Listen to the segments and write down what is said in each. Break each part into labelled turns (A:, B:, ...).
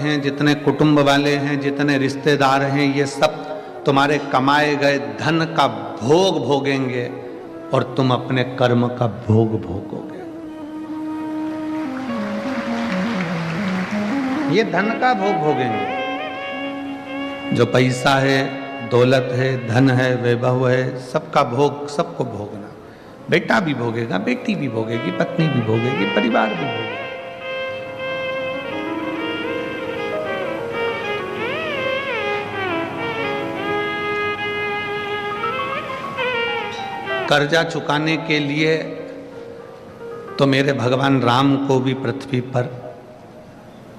A: हैं, जितने कुटुंब वाले हैं, जितने रिश्तेदार हैं, ये सब तुम्हारे कमाए गए धन का भोग भोगेंगे और तुम अपने कर्म का भोग भोगोगे। ये धन का भोग भोगेंगे। जो पैसा है, दौलत है, धन है, वैभव है, सबका भोग सबको भोगना। बेटा भी भोगेगा, बेटी भी भोगेगी, पत्नी भी भोगेगी, परिवार भी भोगेगा। कर्जा चुकाने के लिए तो मेरे भगवान राम को भी पृथ्वी पर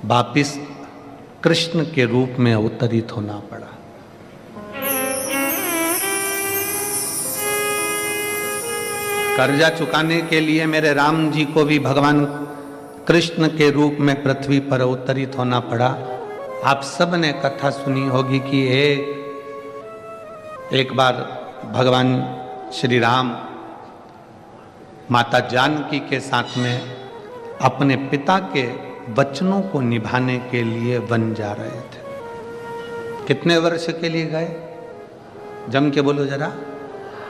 A: वापिस कृष्ण के रूप में अवतरित होना पड़ा। कर्जा चुकाने के लिए मेरे राम जी को भी भगवान कृष्ण के रूप में पृथ्वी पर अवतरित होना पड़ा। आप सब ने कथा सुनी होगी कि एक बार भगवान श्री राम माता जानकी के साथ में अपने पिता के वचनों को निभाने के लिए वन जा रहे थे। कितने वर्ष के लिए गए? जम के बोलो जरा।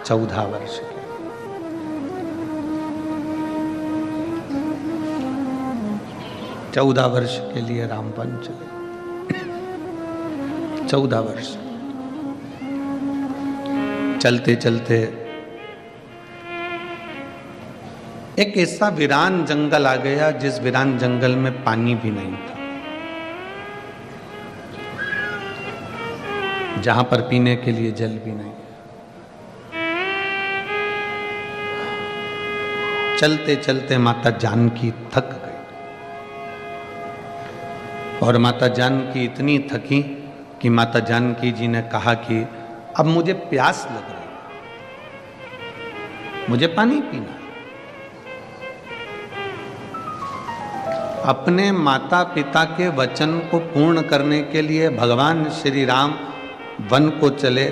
A: 14 वर्ष के। चौदह वर्ष के लिए राम वन चले। 14 वर्ष चलते चलते एक ऐसा वीरान जंगल आ गया जिस वीरान जंगल में पानी भी नहीं था, जहां पर पीने के लिए जल भी नहीं। चलते चलते माता जानकी थक गई और माता जानकी इतनी थकी कि माता जानकी जी ने कहा कि अब मुझे प्यास लग रही है, मुझे पानी पीना है। अपने माता पिता के वचन को पूर्ण करने के लिए भगवान श्री राम वन को चले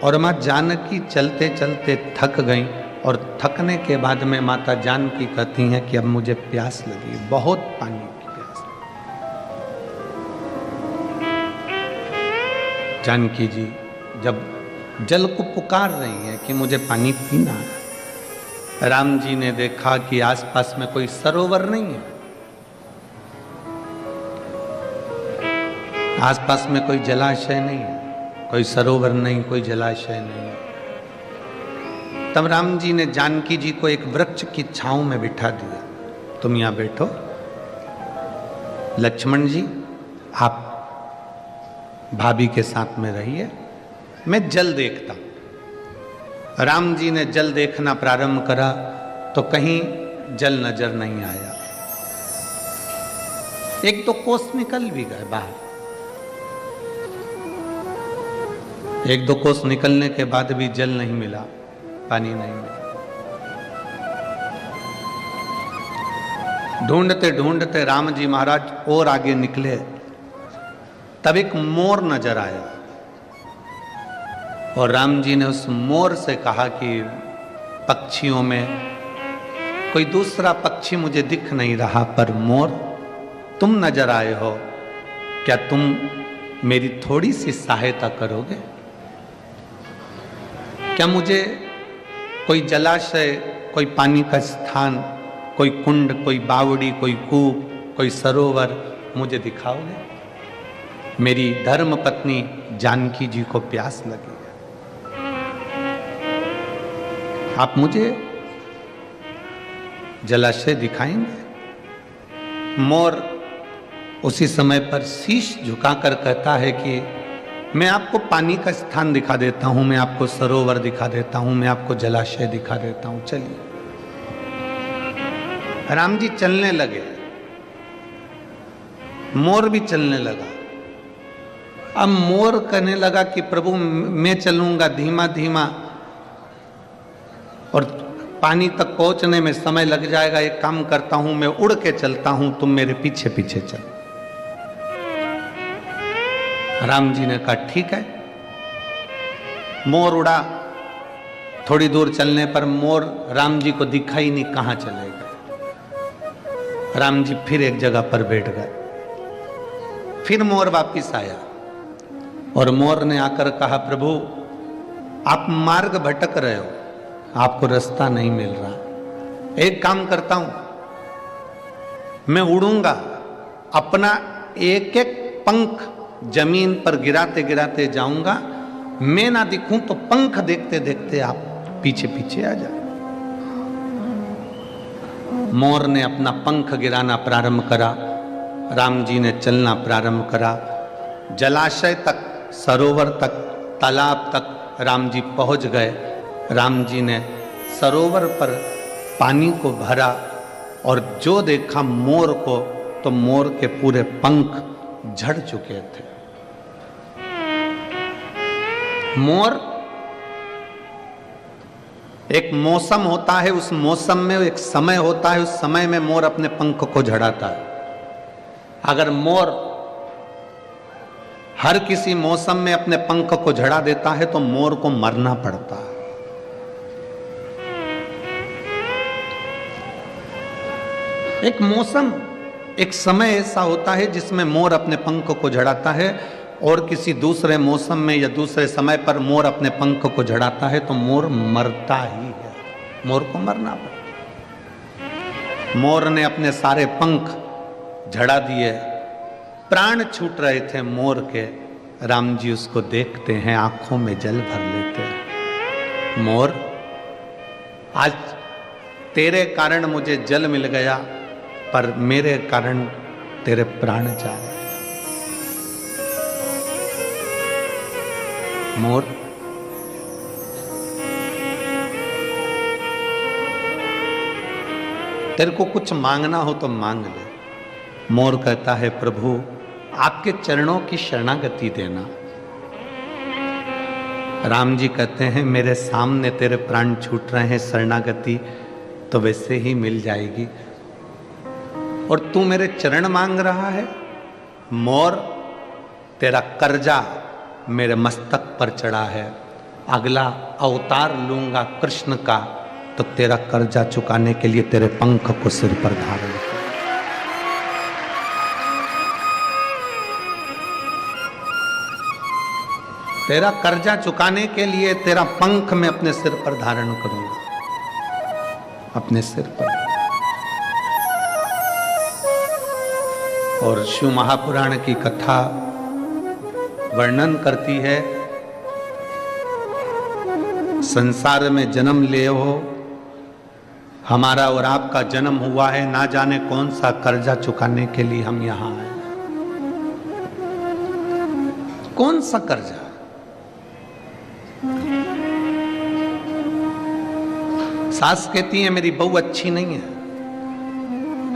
A: और माँ जानकी चलते चलते थक गईं और थकने के बाद में माता जानकी कहती हैं कि अब मुझे प्यास लगी, बहुत पानी की प्यास। जानकी जी जब जल को पुकार रही हैं कि मुझे पानी पीना है, राम जी ने देखा कि आसपास में कोई सरोवर नहीं है, आसपास में कोई जलाशय नहीं है, कोई सरोवर नहीं, कोई जलाशय नहीं है। तब राम जी ने जानकी जी को एक वृक्ष की छांव में बिठा दिया, तुम यहां बैठो, लक्ष्मण जी आप भाभी के साथ में रहिए, मैं जल देखता हूं। राम जी ने जल देखना प्रारंभ करा तो कहीं जल नजर नहीं आया। एक तो कोस निकल भी गए बाहर, एक दो कोस निकलने के बाद भी जल नहीं मिला, पानी नहीं मिला। ढूंढते ढूंढते राम जी महाराज और आगे निकले, तब एक मोर नजर आया और राम जी ने उस मोर से कहा कि पक्षियों में कोई दूसरा पक्षी मुझे दिख नहीं रहा, पर मोर तुम नजर आए हो, क्या तुम मेरी थोड़ी सी सहायता करोगे? क्या मुझे कोई जलाशय, कोई पानी का स्थान, कोई कुंड, कोई बावड़ी, कोई कूप, कोई सरोवर मुझे दिखाओगे? मेरी धर्म पत्नी जानकी जी को प्यास लगी है, आप मुझे जलाशय दिखाएंगे? मोर उसी समय पर शीश झुकाकर कहता है कि मैं आपको पानी का स्थान दिखा देता हूं, मैं आपको सरोवर दिखा देता हूं, मैं आपको जलाशय दिखा देता हूं, चलिए। राम जी चलने लगे, मोर भी चलने लगा। अब मोर कहने लगा कि प्रभु मैं चलूंगा धीमा धीमा और पानी तक पहुंचने में समय लग जाएगा, एक काम करता हूं मैं उड़ के चलता हूं, तुम मेरे पीछे पीछे चलो। राम जी ने कहा ठीक है। मोर उड़ा, थोड़ी दूर चलने पर मोर राम जी को दिखा ही नहीं, कहां चले गए। राम जी फिर एक जगह पर बैठ गए, फिर मोर वापिस आया और मोर ने आकर कहा, प्रभु आप मार्ग भटक रहे हो, आपको रास्ता नहीं मिल रहा, एक काम करता हूं, मैं उड़ूंगा, अपना एक एक पंख जमीन पर गिराते गिराते जाऊंगा, मैं ना दिखूं तो पंख देखते देखते आप पीछे पीछे आ जाए। मोर ने अपना पंख गिराना प्रारंभ करा, राम जी ने चलना प्रारंभ करा, जलाशय तक, सरोवर तक, तालाब तक राम जी पहुंच गए। राम जी ने सरोवर पर पानी को भरा और जो देखा मोर को, तो मोर के पूरे पंख झड़ चुके थे। मोर एक मौसम होता है, उस मौसम में एक समय होता है, उस समय में मोर अपने पंख को झड़ाता है। अगर मोर हर किसी मौसम में अपने पंख को झड़ा देता है तो मोर को मरना पड़ता है। एक मौसम, एक समय ऐसा होता है जिसमें मोर अपने पंख को झड़ाता है, और किसी दूसरे मौसम में या दूसरे समय पर मोर अपने पंख को झड़ाता है तो मोर मरता ही है, मोर को मरना पड़ता। मोर ने अपने सारे पंख झड़ा दिए, प्राण छूट रहे थे मोर के। राम जी उसको देखते हैं, आंखों में जल भर लेते हैं। मोर, आज तेरे कारण मुझे जल मिल गया, पर मेरे कारण तेरे प्राण जा रहे। मोर, तेरे को कुछ मांगना हो तो मांग ले। मोर कहता है, प्रभु आपके चरणों की शरणागति देना। राम जी कहते हैं, मेरे सामने तेरे प्राण छूट रहे हैं, शरणागति तो वैसे ही मिल जाएगी, और तू मेरे चरण मांग रहा है। मोर, तेरा कर्जा मेरे मस्तक पर चढ़ा है, अगला अवतार लूंगा कृष्ण का, तो तेरा कर्जा चुकाने के लिए तेरे पंख को सिर पर धारण कर। तेरा कर्जा चुकाने के लिए तेरा पंख मैं अपने सिर पर धारण करूंगा, अपने सिर पर। और शिव महापुराण की कथा वर्णन करती है, संसार में जन्म ले हो, हमारा और आपका जन्म हुआ है, ना जाने कौन सा कर्जा चुकाने के लिए हम यहां आए। कौन सा कर्जा? सास कहती है मेरी बहू अच्छी नहीं है,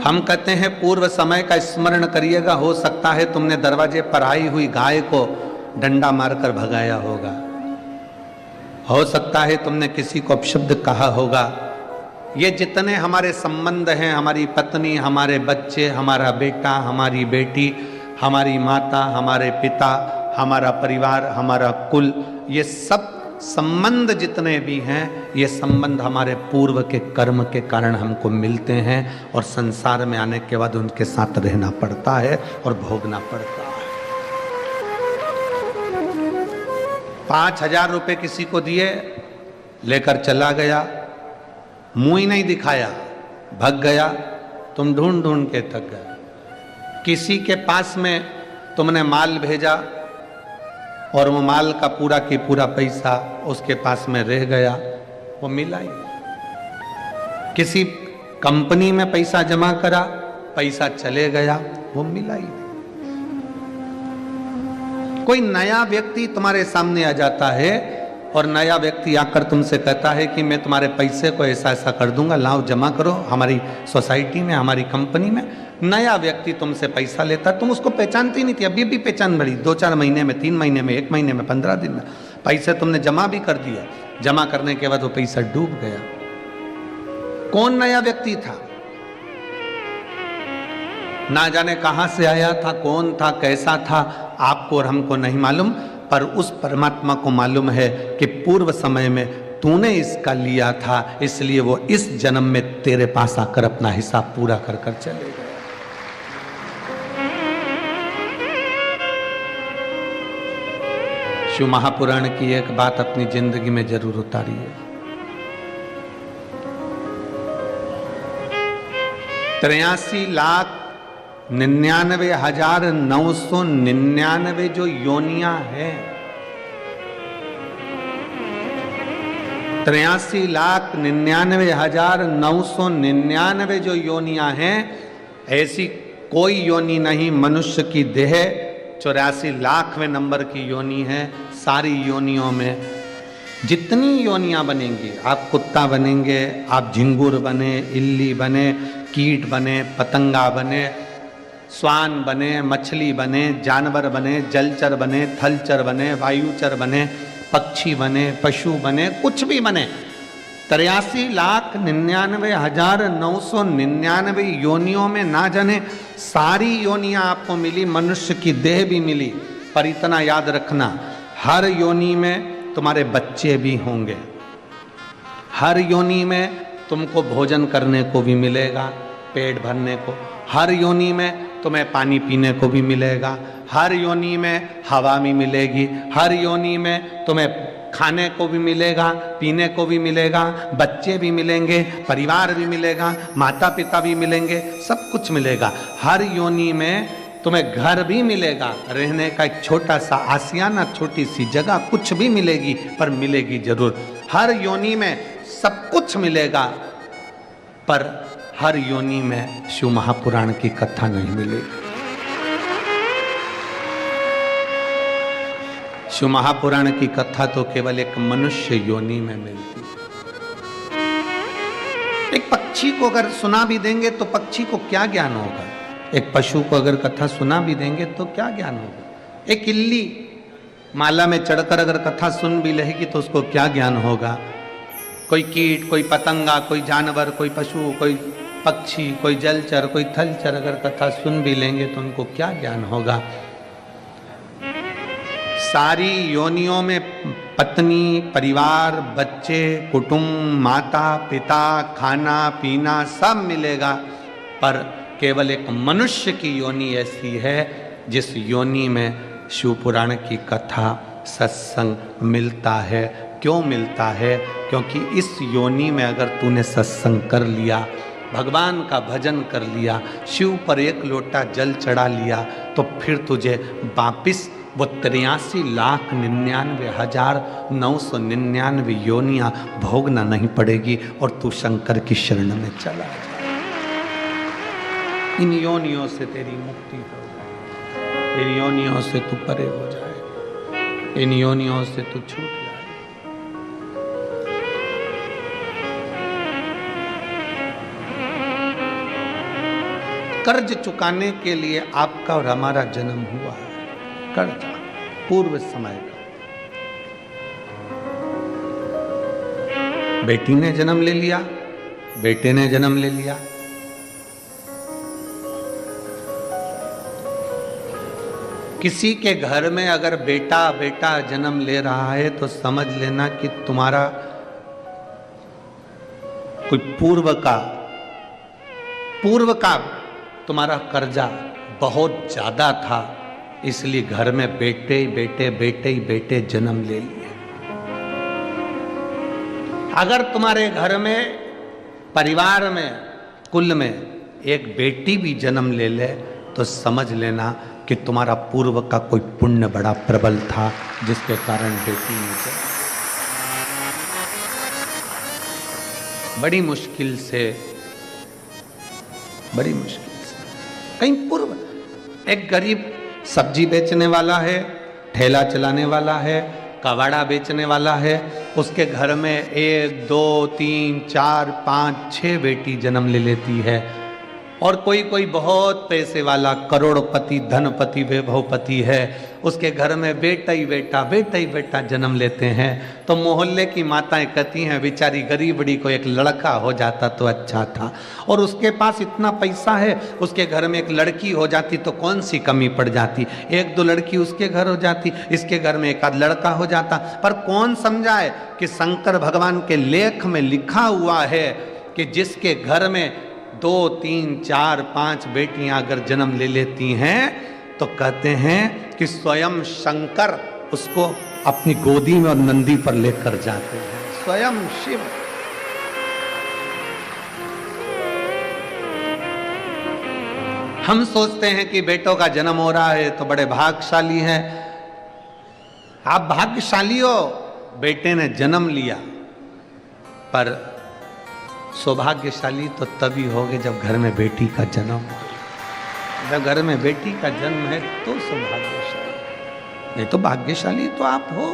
A: हम कहते हैं पूर्व समय का स्मरण करिएगा, हो सकता है तुमने दरवाजे पर आई हुई गाय को डंडा मारकर भगाया होगा, हो सकता है तुमने किसी को अपशब्द कहा होगा। ये जितने हमारे संबंध हैं, हमारी पत्नी, हमारे बच्चे, हमारा बेटा, हमारी बेटी, हमारी माता, हमारे पिता, हमारा परिवार, हमारा कुल, ये सब संबंध जितने भी हैं, ये संबंध हमारे पूर्व के कर्म के कारण हमको मिलते हैं, और संसार में आने के बाद उनके साथ रहना पड़ता है और भोगना पड़ता है। 5,000 रुपए किसी को दिए, लेकर चला गया, मुंह ही नहीं दिखाया, भग गया, तुम ढूंढ ढूंढ के थक गए। किसी के पास में तुमने माल भेजा और वो माल का पूरा की पूरा पैसा उसके पास में रह गया, वो मिला ही। किसी कंपनी में पैसा जमा करा, पैसा चले गया, वो मिला ही। कोई नया व्यक्ति तुम्हारे सामने आ जाता है और नया व्यक्ति आकर तुमसे कहता है कि मैं तुम्हारे पैसे को ऐसा ऐसा कर दूंगा, लाओ जमा करो हमारी सोसाइटी में, हमारी कंपनी में। नया व्यक्ति तुमसे पैसा लेता, तुम उसको पहचानती नहीं थी, अभी भी पहचान बड़ी, 2-4 महीने में, 3 महीने में, 1 महीने में, 15 दिन में पैसे तुमने जमा भी कर दिया। जमा करने के बाद वो पैसा डूब गया। कौन नया व्यक्ति था? ना जाने कहां से आया था, कौन था, कैसा था, आपको और हमको नहीं मालूम, पर उस परमात्मा को मालूम है कि पूर्व समय में तूने इसका लिया था, इसलिए वो इस जन्म में तेरे पास आकर अपना हिसाब पूरा कर कर चले गए। शिव महापुराण की एक बात अपनी जिंदगी में जरूर उतारिए। 83,99,999 जो योनियां हैं, 83,99,999 जो योनियां हैं, ऐसी कोई योनि नहीं मनुष्य की देह 84,00,000वें नंबर की योनि है। सारी योनियों में जितनी योनियां बनेंगी, आप कुत्ता बनेंगे, आप झिंगुर बने, इल्ली बने, कीट बने, पतंगा बने, स्वान बने, मछली बने, जानवर बने, जलचर बने, थलचर बने, वायुचर बने, पक्षी बने, पशु बने, कुछ भी बने, 83,99,999 योनियों में ना जाने सारी योनियां आपको मिली, मनुष्य की देह भी मिली। पर इतना याद रखना, हर योनि में तुम्हारे बच्चे भी होंगे, हर योनि में तुमको भोजन करने को भी मिलेगा, पेट भरने को, हर योनि में तुम्हें पानी पीने को भी मिलेगा, हर योनि में हवा भी मिलेगी, हर योनि में तुम्हें खाने को भी मिलेगा, पीने को भी मिलेगा, बच्चे भी मिलेंगे, परिवार भी मिलेगा, माता पिता भी मिलेंगे, सब कुछ मिलेगा। हर योनि में तुम्हें घर भी मिलेगा, रहने का एक छोटा सा आसियाना, छोटी सी जगह, कुछ भी मिलेगी, पर मिलेगी जरूर। हर योनि में सब कुछ मिलेगा, पर हर योनि में शिव महापुराण की कथा नहीं मिलेगी। शिव महापुराण की कथा तो केवल एक मनुष्य योनि में मिलती है। एक पक्षी को अगर सुना भी देंगे तो पक्षी को क्या ज्ञान होगा? एक पशु को अगर कथा सुना भी देंगे तो क्या ज्ञान होगा? एक इल्ली माला में चढ़कर अगर कथा सुन भी लेगी तो उसको क्या ज्ञान होगा? कोई कीट, कोई पतंगा, कोई जानवर, कोई पशु, कोई पक्षी, कोई जलचर, कोई थलचर अगर कथा सुन भी लेंगे तो उनको क्या ज्ञान होगा? सारी योनियों में पत्नी, परिवार, बच्चे, कुटुंब, माता पिता, खाना पीना सब मिलेगा, पर केवल एक मनुष्य की योनि ऐसी है जिस योनि में शिव पुराण की कथा, सत्संग मिलता है। क्यों मिलता है? क्योंकि इस योनि में अगर तूने सत्संग कर लिया, भगवान का भजन कर लिया, शिव पर एक लोटा जल चढ़ा लिया, तो फिर तुझे वापिस वो 83,99,999 योनियां भोगना नहीं पड़ेगी और तू शंकर की शरण में चला जाए। इन योनियों से तेरी मुक्ति हो जाए, इन योनियों से तू परे हो जाए, इन योनियों से तू छूट जाए। कर्ज चुकाने के लिए आपका और हमारा जन्म हुआ है, कर्ज पूर्व समय का। बेटी ने जन्म ले लिया, बेटे ने जन्म ले लिया, किसी के घर में अगर बेटा बेटा जन्म ले रहा है तो समझ लेना कि तुम्हारा कोई पूर्व का तुम्हारा कर्जा बहुत ज्यादा था, इसलिए घर में बेटे ही बेटे जन्म ले लिए। अगर तुम्हारे घर में, परिवार में, कुल में एक बेटी भी जन्म ले ले तो समझ लेना कि तुम्हारा पूर्व का कोई पुण्य बड़ा प्रबल था जिसके कारण बेटी ने जन्म। बड़ी मुश्किल से कहीं पूर्व एक गरीब सब्जी बेचने वाला है, ठेला चलाने वाला है, कबाड़ा बेचने वाला है, उसके घर में 1, 2, 3, 4, 5, 6 बेटी जन्म ले लेती है। और कोई बहुत पैसे वाला करोड़पति, धनपति, वैभवपति है, उसके घर में बेटा ही बेटा जन्म लेते हैं। तो मोहल्ले की माताएं कहती हैं बेचारी गरीबड़ी को एक लड़का हो जाता तो अच्छा था, और उसके पास इतना पैसा है, उसके घर में एक लड़की हो जाती तो कौन सी कमी पड़ जाती, 1-2 लड़की उसके घर हो जाती, इसके घर में एक आध लड़का हो जाता। पर कौन समझाए कि शंकर भगवान के लेख में लिखा हुआ है कि जिसके घर में 2, 3, 4, 5 बेटियां अगर जन्म ले लेती हैं तो कहते हैं कि स्वयं शंकर उसको अपनी गोदी में और नंदी पर लेकर जाते हैं, स्वयं शिव। हम सोचते हैं कि बेटों का जन्म हो रहा है तो बड़े भाग्यशाली हैं। आप भाग्यशाली हो, बेटे ने जन्म लिया, पर सौभाग्यशाली तो तभी होगे जब घर में बेटी का जन्म हो। जब घर में बेटी का जन्म है तो सौभाग्यशाली, नहीं तो भाग्यशाली तो आप हो।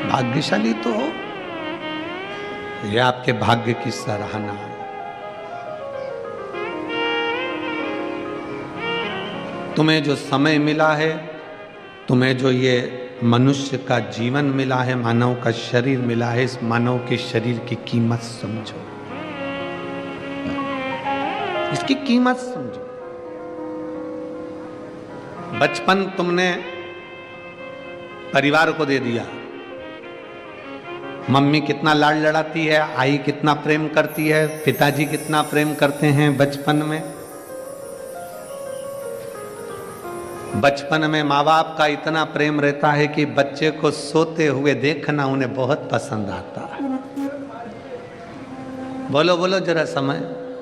A: भाग्यशाली तो हो, ये आपके भाग्य की सराहना है। तुम्हें जो समय मिला है, तुम्हें जो ये मनुष्य का जीवन मिला है, मानव का शरीर मिला है, इस मानव के शरीर की कीमत समझो, इसकी कीमत समझो। बचपन तुमने परिवार को दे दिया, मम्मी कितना लाड लड़ाती है, आई कितना प्रेम करती है, पिताजी कितना प्रेम करते हैं बचपन में। बचपन में माँ बाप का इतना प्रेम रहता है कि बच्चे को सोते हुए देखना उन्हें बहुत पसंद आता है। बोलो बोलो जरा, समय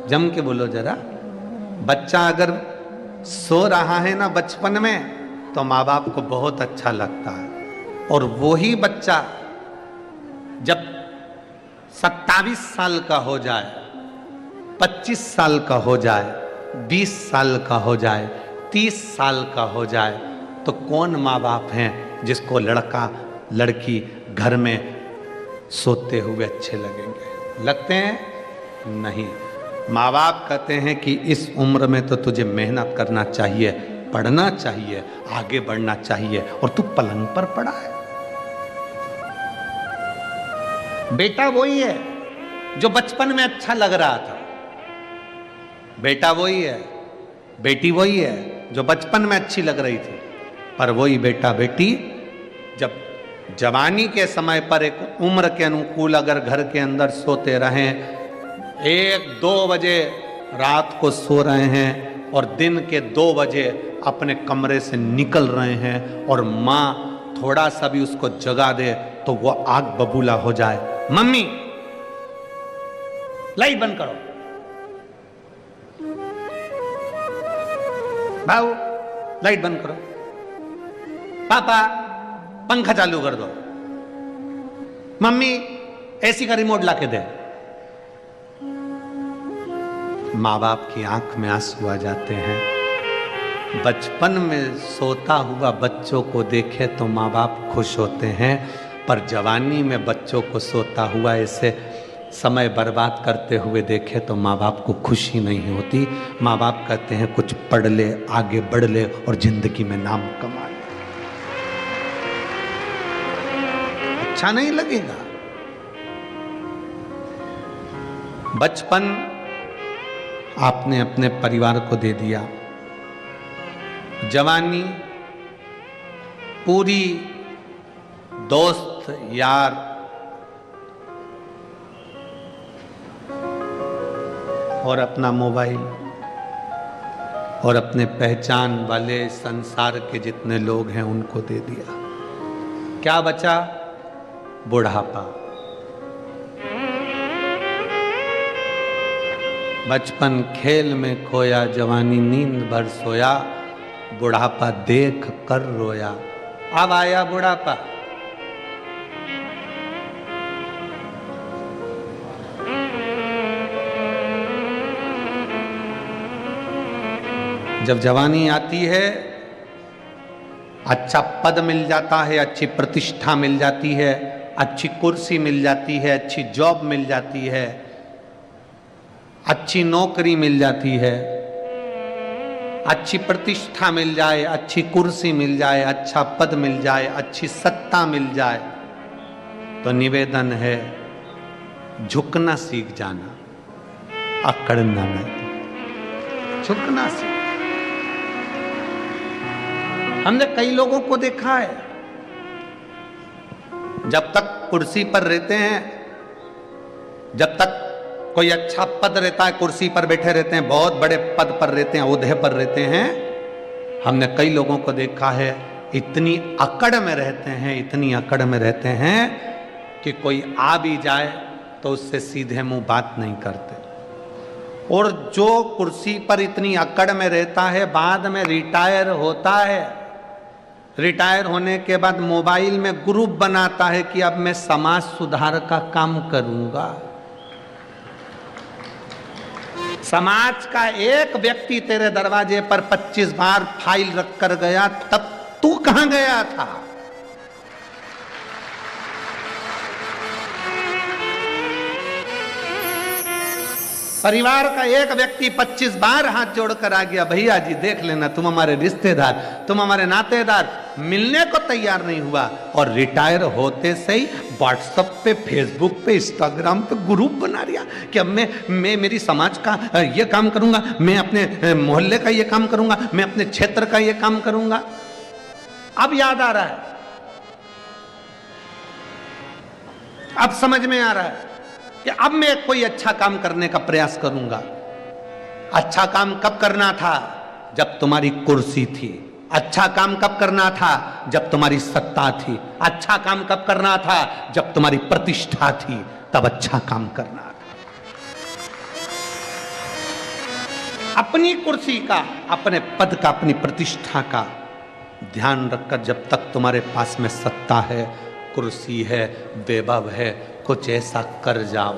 A: जम के बोलो जरा। बच्चा अगर सो रहा है ना बचपन में तो माँ बाप को बहुत अच्छा लगता है, और वही बच्चा जब 27 साल का हो जाए, 25 साल का हो जाए, 20 साल का हो जाए, 30 साल का हो जाए, तो कौन माँ बाप हैं जिसको लड़का लड़की घर में सोते हुए अच्छे लगेंगे? लगते हैं? नहीं। माँ बाप कहते हैं कि इस उम्र में तो तुझे मेहनत करना चाहिए, पढ़ना चाहिए, आगे बढ़ना चाहिए, और तू पलंग पर पड़ा है। बेटा वही है जो बचपन में अच्छा लग रहा था, बेटा वही है, बेटी वही है जो बचपन में अच्छी लग रही थी, पर वही बेटा बेटी जब जवानी के समय पर एक उम्र के अनुकूल अगर घर के अंदर सोते रहें, 1-2 बजे रात को सो रहे हैं और दिन के 2 बजे अपने कमरे से निकल रहे हैं, और माँ थोड़ा सा भी उसको जगा दे तो वो आग बबूला हो जाए, मम्मी लाइट बंद करो, भाऊ लाइट बंद करो, पापा पंखा चालू कर दो, मम्मी एसी का रिमोट लाके दे। माँ बाप की आंख में आंसू आ जाते हैं। बचपन में सोता हुआ बच्चों को देखे तो माँ बाप खुश होते हैं, पर जवानी में बच्चों को सोता हुआ ऐसे समय बर्बाद करते हुए देखे तो माँ बाप को खुशी नहीं होती। माँ बाप कहते हैं कुछ पढ़ ले, आगे बढ़ ले और जिंदगी में नाम कमा ले। अच्छा नहीं लगेगा? बचपन आपने अपने परिवार को दे दिया, जवानी पूरी दोस्त यार और अपना मोबाइल और अपने पहचान वाले संसार के जितने लोग हैं उनको दे दिया। क्या बचा? बुढ़ापा। बचपन खेल में खोया, जवानी नींद भर सोया, बुढ़ापा देख कर रोया। अब आया बुढ़ापा। जब जवानी आती है, अच्छा पद मिल जाता है, अच्छी प्रतिष्ठा मिल जाती है, अच्छी कुर्सी मिल जाती है, अच्छी जॉब मिल जाती है, अच्छी नौकरी मिल जाती है, अच्छी प्रतिष्ठा मिल जाए, अच्छी कुर्सी मिल जाए, अच्छा पद मिल जाए, अच्छी सत्ता मिल जाए, तो निवेदन है झुकना सीख जाना, अकड़ना नहीं। झुकना सीख। हमने कई लोगों को देखा है जब तक कुर्सी पर रहते हैं, जब तक कोई अच्छा पद रहता है, कुर्सी पर बैठे रहते हैं, बहुत बड़े पद पर रहते हैं, ओहदे पर रहते हैं, हमने कई लोगों को देखा है इतनी अकड़ में रहते हैं, इतनी अकड़ में रहते हैं कि कोई आ भी जाए तो उससे सीधे मुंह बात नहीं करते। और जो कुर्सी पर इतनी अकड़ में रहता है, बाद में रिटायर होता है, रिटायर होने के बाद मोबाइल में ग्रुप बनाता है कि अब मैं समाज सुधार का काम करूंगा। समाज का एक व्यक्ति तेरे दरवाजे पर 25 बार फाइल रख कर गया, तब तू कहां गया था? परिवार का एक व्यक्ति 25 बार हाथ जोड़कर आ गया, भैया जी देख लेना, तुम हमारे रिश्तेदार, तुम हमारे नातेदार, मिलने को तैयार नहीं हुआ। और रिटायर होते से ही व्हाट्सएप पे, फेसबुक पे, इंस्टाग्राम पे ग्रुप बना लिया कि अब मैं मेरी समाज का ये काम करूंगा, मैं अपने मोहल्ले का ये काम करूंगा, मैं अपने क्षेत्र का ये काम करूंगा। अब याद आ रहा है, अब समझ में आ रहा है कि अब मैं कोई अच्छा काम करने का प्रयास करूंगा। अच्छा काम कब करना था? जब तुम्हारी कुर्सी थी। अच्छा काम कब करना था? जब तुम्हारी सत्ता थी। अच्छा काम कब करना था? जब तुम्हारी प्रतिष्ठा थी, तब अच्छा काम करना था। अपनी कुर्सी का, अपने पद का, अपनी प्रतिष्ठा का ध्यान रखकर जब तक तुम्हारे पास में सत्ता है, कुर्सी है, वैभव है, कुछ ऐसा कर जाओ।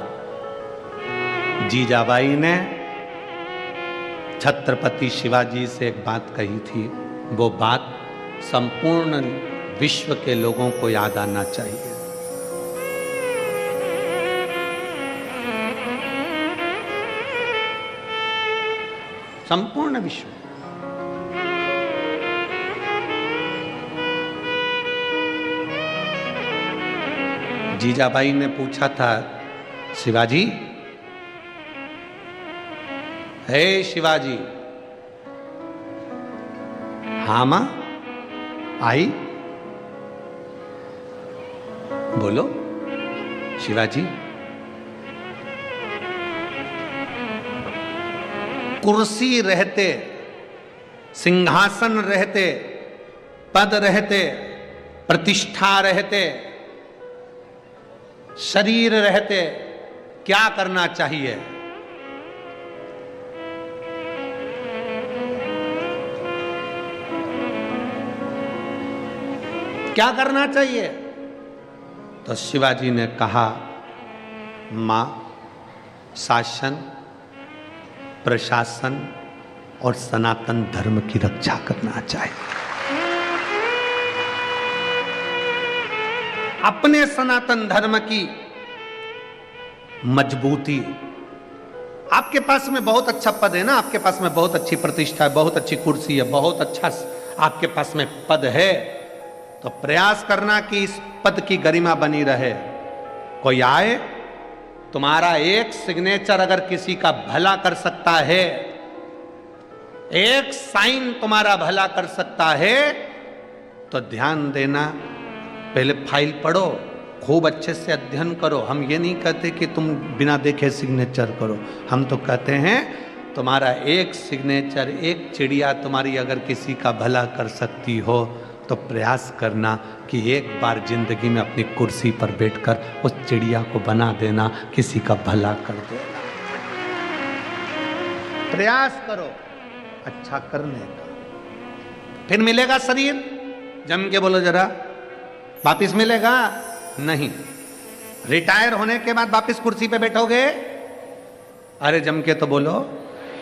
A: जीजाबाई ने छत्रपति शिवाजी से एक बात कही थी, वो बात संपूर्ण विश्व के लोगों को याद आना चाहिए। संपूर्ण विश्व। जीजाबाई ने पूछा था, शिवाजी, हे शिवाजी। हाँ मां, आई, बोलो शिवाजी। कुर्सी रहते, सिंहासन रहते, पद रहते, प्रतिष्ठा रहते, शरीर रहते, क्या करना चाहिए? क्या करना चाहिए? तो शिवाजी ने कहा, मां, शासन, प्रशासन और सनातन धर्म की रक्षा करना चाहिए। अपने सनातन धर्म की मजबूती। आपके पास में बहुत अच्छा पद है ना, आपके पास में बहुत अच्छी प्रतिष्ठा है, बहुत अच्छी कुर्सी है, बहुत अच्छा आपके पास में पद है, तो प्रयास करना कि इस पद की गरिमा बनी रहे। कोई आए, तुम्हारा एक सिग्नेचर अगर किसी का भला कर सकता है, एक साइन तुम्हारा भला कर सकता है, तो ध्यान देना, पहले फाइल पढ़ो, खूब अच्छे से अध्ययन करो। हम ये नहीं कहते कि तुम बिना देखे सिग्नेचर करो, हम तो कहते हैं तुम्हारा एक सिग्नेचर, एक चिड़िया तुम्हारी अगर किसी का भला कर सकती हो, तो प्रयास करना कि एक बार जिंदगी में अपनी कुर्सी पर बैठकर उस चिड़िया को बना देना, किसी का भला कर देना। प्रयास करो अच्छा करने का, फिर मिलेगा शरीर। जम के बोलो जरा, वापिस मिलेगा? नहीं। रिटायर होने के बाद वापिस कुर्सी पे बैठोगे? अरे जम के तो बोलो,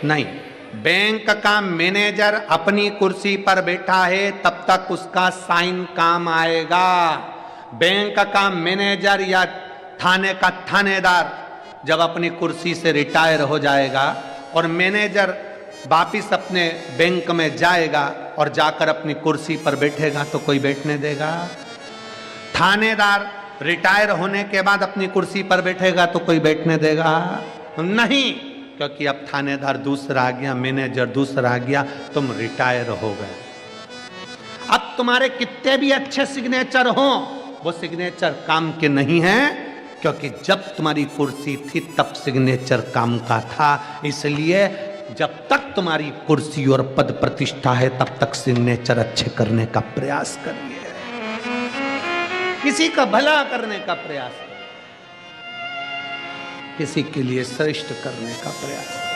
A: नहीं। बैंक का मैनेजर अपनी कुर्सी पर बैठा है, तब तक उसका साइन काम आएगा। बैंक का मैनेजर या थाने का थानेदार जब अपनी कुर्सी से रिटायर हो जाएगा और मैनेजर वापिस अपने बैंक में जाएगा और जाकर अपनी कुर्सी पर बैठेगा, तो कोई बैठने देगा? थानेदार रिटायर होने के बाद अपनी कुर्सी पर बैठेगा तो कोई बैठने देगा? नहीं, क्योंकि अब थानेदार दूसरा आ गया, मैनेजर दूसरा आ गया, तुम रिटायर हो गए। अब तुम्हारे कितने भी अच्छे सिग्नेचर हो, वो सिग्नेचर काम के नहीं हैं, क्योंकि जब तुम्हारी कुर्सी थी तब सिग्नेचर काम का था। इसलिए जब तक तुम्हारी कुर्सी और पद प्रतिष्ठा है तब तक सिग्नेचर अच्छे करने का प्रयास करिए, किसी का भला करने का प्रयास करिए, किसी के लिए श्रेष्ठ करने का प्रयास करिए।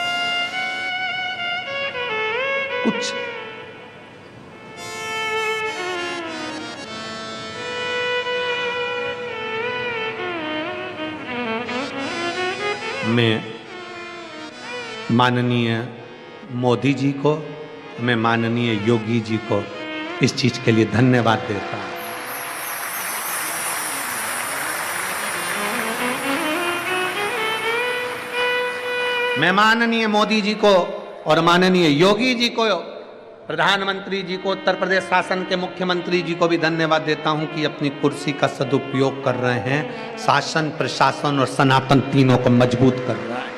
A: कुछ मैं माननीय मोदी जी को, मैं माननीय योगी जी को इस चीज के लिए धन्यवाद देता हूं। मैं माननीय मोदी जी को और माननीय योगी जी को, प्रधानमंत्री जी को, उत्तर प्रदेश शासन के मुख्यमंत्री जी को भी धन्यवाद देता हूं कि अपनी कुर्सी का सदुपयोग कर रहे हैं, शासन, प्रशासन और सनातन तीनों को मजबूत कर रहा है।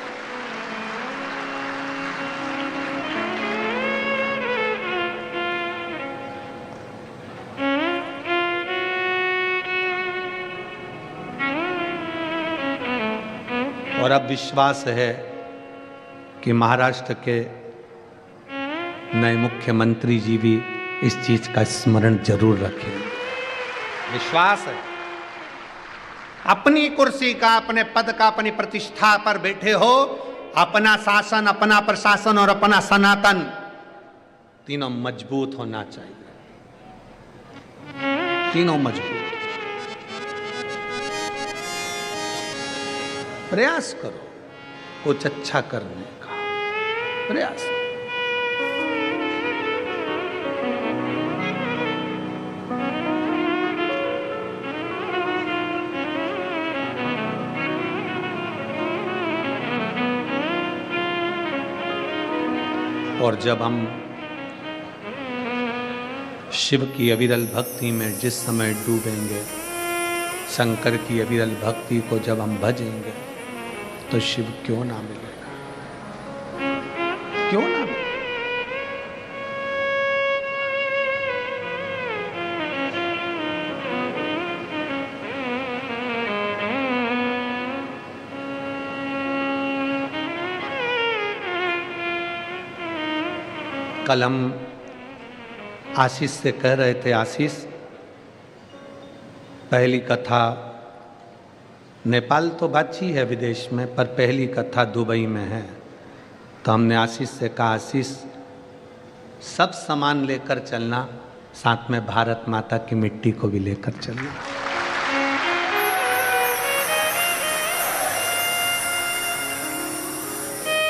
A: और अब विश्वास है कि महाराष्ट्र के नए मुख्यमंत्री जी भी इस चीज का स्मरण जरूर रखेंगे। विश्वास है। अपनी कुर्सी का, अपने पद का, अपनी प्रतिष्ठा पर बैठे हो, अपना शासन, अपना प्रशासन और अपना सनातन तीनों मजबूत होना चाहिए, तीनों मजबूत। प्रयास करो कुछ अच्छा करने का, प्रयास। और जब हम शिव की अविरल भक्ति में जिस समय डूबेंगे, शंकर की अविरल भक्ति को जब हम भजेंगे, तो शिव क्यों ना मिलेगा, क्यों ना मिलेगा। कल हम आशीष से कह रहे थे, आशीष पहली कथा नेपाल तो बाची है विदेश में, पर पहली कथा दुबई में है। तो हमने आशीष से कहा, आशीष सब सामान लेकर चलना, साथ में भारत माता की मिट्टी को भी लेकर चलना।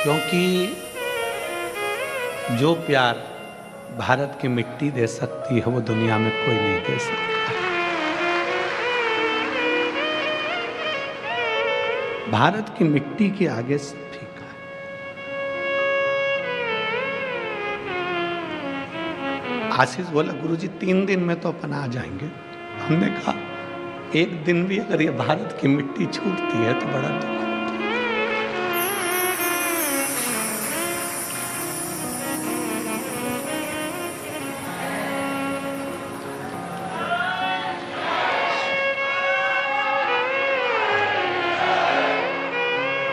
A: क्योंकि जो प्यार भारत की मिट्टी दे सकती है वो दुनिया में कोई नहीं दे सकता। भारत की मिट्टी के आगे सब फीका है। आशीष बोला, गुरुजी 3 दिन में तो अपन आ जाएंगे। हमने कहा 1 दिन भी अगर ये भारत की मिट्टी छूटती है तो बड़ा दुख होता है।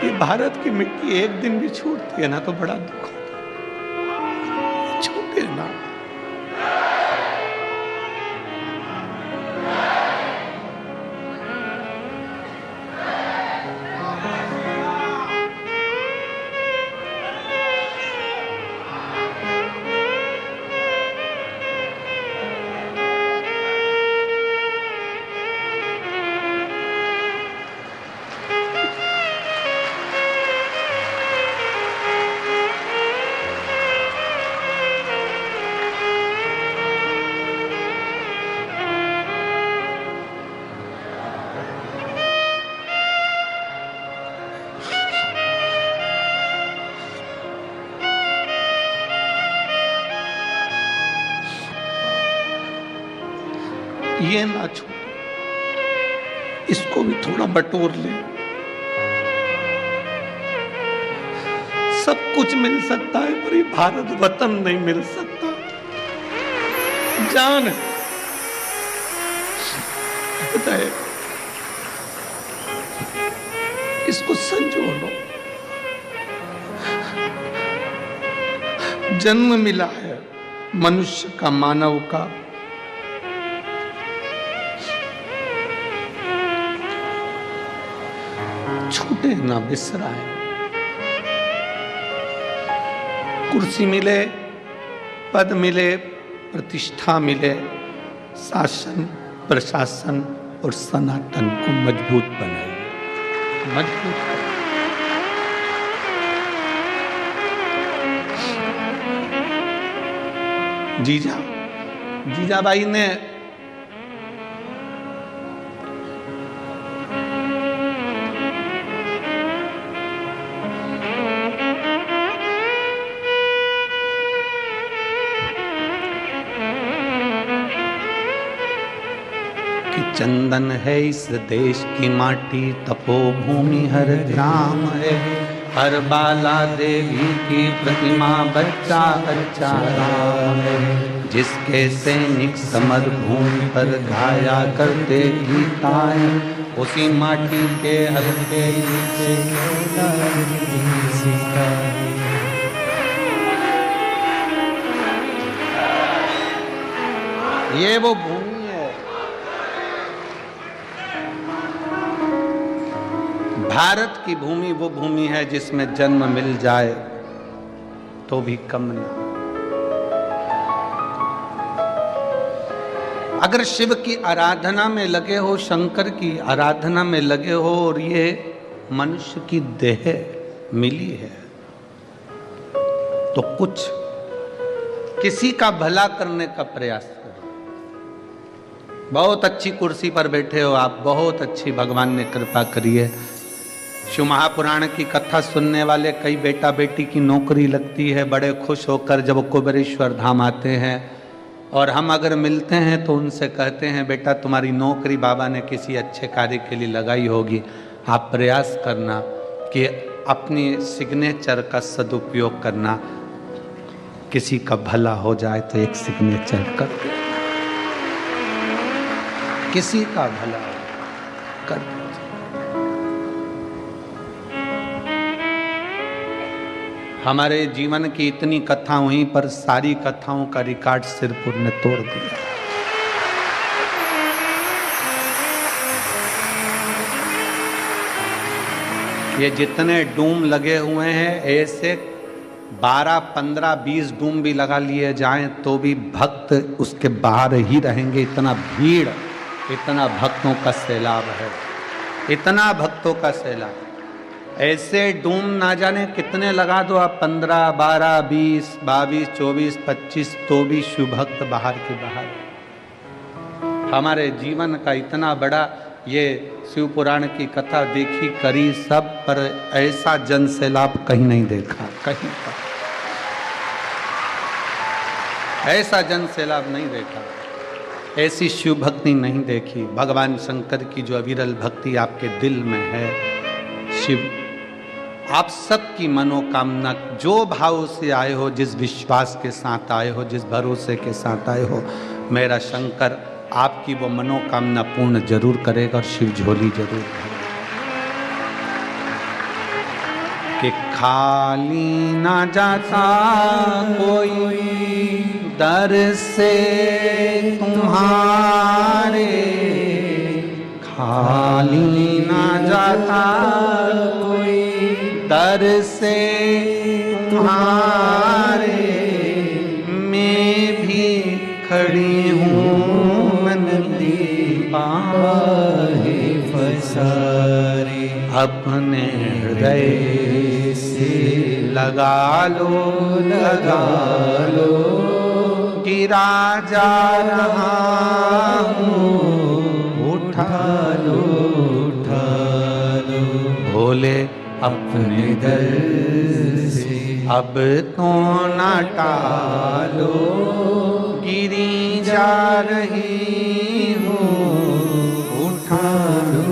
A: ये भारत की मिट्टी 1 दिन भी छूटती है ना तो बड़ा दुख होता है। छूटे ना। ये ना छूटे, इसको भी थोड़ा बटोर ले। सब कुछ मिल सकता है पर ये भारत वतन नहीं मिल सकता। जान हृदय, इसको संजो लो। जन्म मिला है मनुष्य का, मानव का, छूटे ना बिसराए। कुर्सी मिले, पद मिले, प्रतिष्ठा मिले, शासन प्रशासन और सनातन को मजबूत बनाए, मजबूत। जीजाबाई ने चंदन है इस देश की माटी, तपोभूमि हर ग्राम है, हर बाला देवी की प्रतिमा बच्चा बच्चा राम है, जिसके सैनिक समर भूमि पर गाया करते गीताएं, उसी माटी के हल्के नीचे ये वो भूमि है। भारत की भूमि वो भूमि है जिसमें जन्म मिल जाए तो भी कम ना। अगर शिव की आराधना में लगे हो, शंकर की आराधना में लगे हो और ये मनुष्य की देह मिली है तो कुछ किसी का भला करने का प्रयास करो। बहुत अच्छी कुर्सी पर बैठे हो आप, बहुत अच्छी भगवान ने कृपा करी है। शिव महापुराण की कथा सुनने वाले कई बेटा बेटी की नौकरी लगती है, बड़े खुश होकर जब कुबेरेश्वर धाम आते हैं और हम अगर मिलते हैं तो उनसे कहते हैं बेटा तुम्हारी नौकरी बाबा ने किसी अच्छे कार्य के लिए लगाई होगी, आप प्रयास करना कि अपनी सिग्नेचर का सदुपयोग करना, किसी का भला हो जाए तो एक सिग्नेचर कर दे, किसी का भला कर दे। हमारे जीवन की इतनी कथा हुई पर सारी कथाओं का रिकॉर्ड सिरपुर ने तोड़ दिया। ये जितने डूम लगे हुए हैं ऐसे 12, 15, 20 डूम भी लगा लिए जाएं तो भी भक्त उसके बाहर ही रहेंगे। इतना भीड़, इतना भक्तों का सैलाब है, इतना भक्तों का सैलाब। ऐसे डूम ना जाने कितने लगा दो आप, 15, 12, 20, 22, 24, 25 तो भी शिव भक्त बाहर के बाहर। हमारे जीवन का इतना बड़ा ये शिव पुराण की कथा देखी करी सब, पर ऐसा जन सैलाब कहीं नहीं देखा, कहीं पर ऐसा जन सैलाब नहीं देखा, ऐसी शिव भक्ति नहीं देखी। भगवान शंकर की जो अविरल भक्ति आपके दिल में है, शिव आप सबकी मनोकामना जो भाव से आए हो, जिस विश्वास के साथ आए हो, जिस भरोसे के साथ आए हो, मेरा शंकर आपकी वो मनोकामना पूर्ण जरूर करेगा और शिव झोली जरूर भरेगा। कि खाली ना जाता कोई दर से तुम्हारे, खाली ना जाता कोई दर से तुम्हारे, मैं भी खड़ी हूँ मन बाहे फसारे, अपने हृदय से लगा लो गिरा जा रहा हूँ, उठा लो भोले अपने दर से अब तो ना टालो, गिरी जा रही हूँ, उठा लो।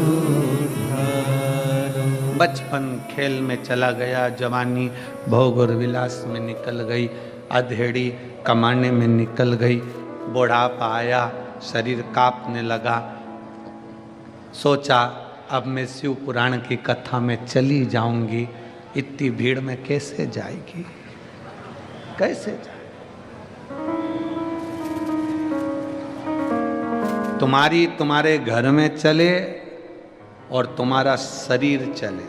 A: बचपन खेल में चला गया, जवानी भोग और विलास में निकल गई, अधेड़ी कमाने में निकल गई, बुढ़ापा आया, शरीर कांपने लगा, सोचा अब मैं शिव पुराण की कथा में चली जाऊंगी, इतनी भीड़ में कैसे जाएगी, कैसे जाए। तुम्हारी तुम्हारे घर में चले और तुम्हारा शरीर चले,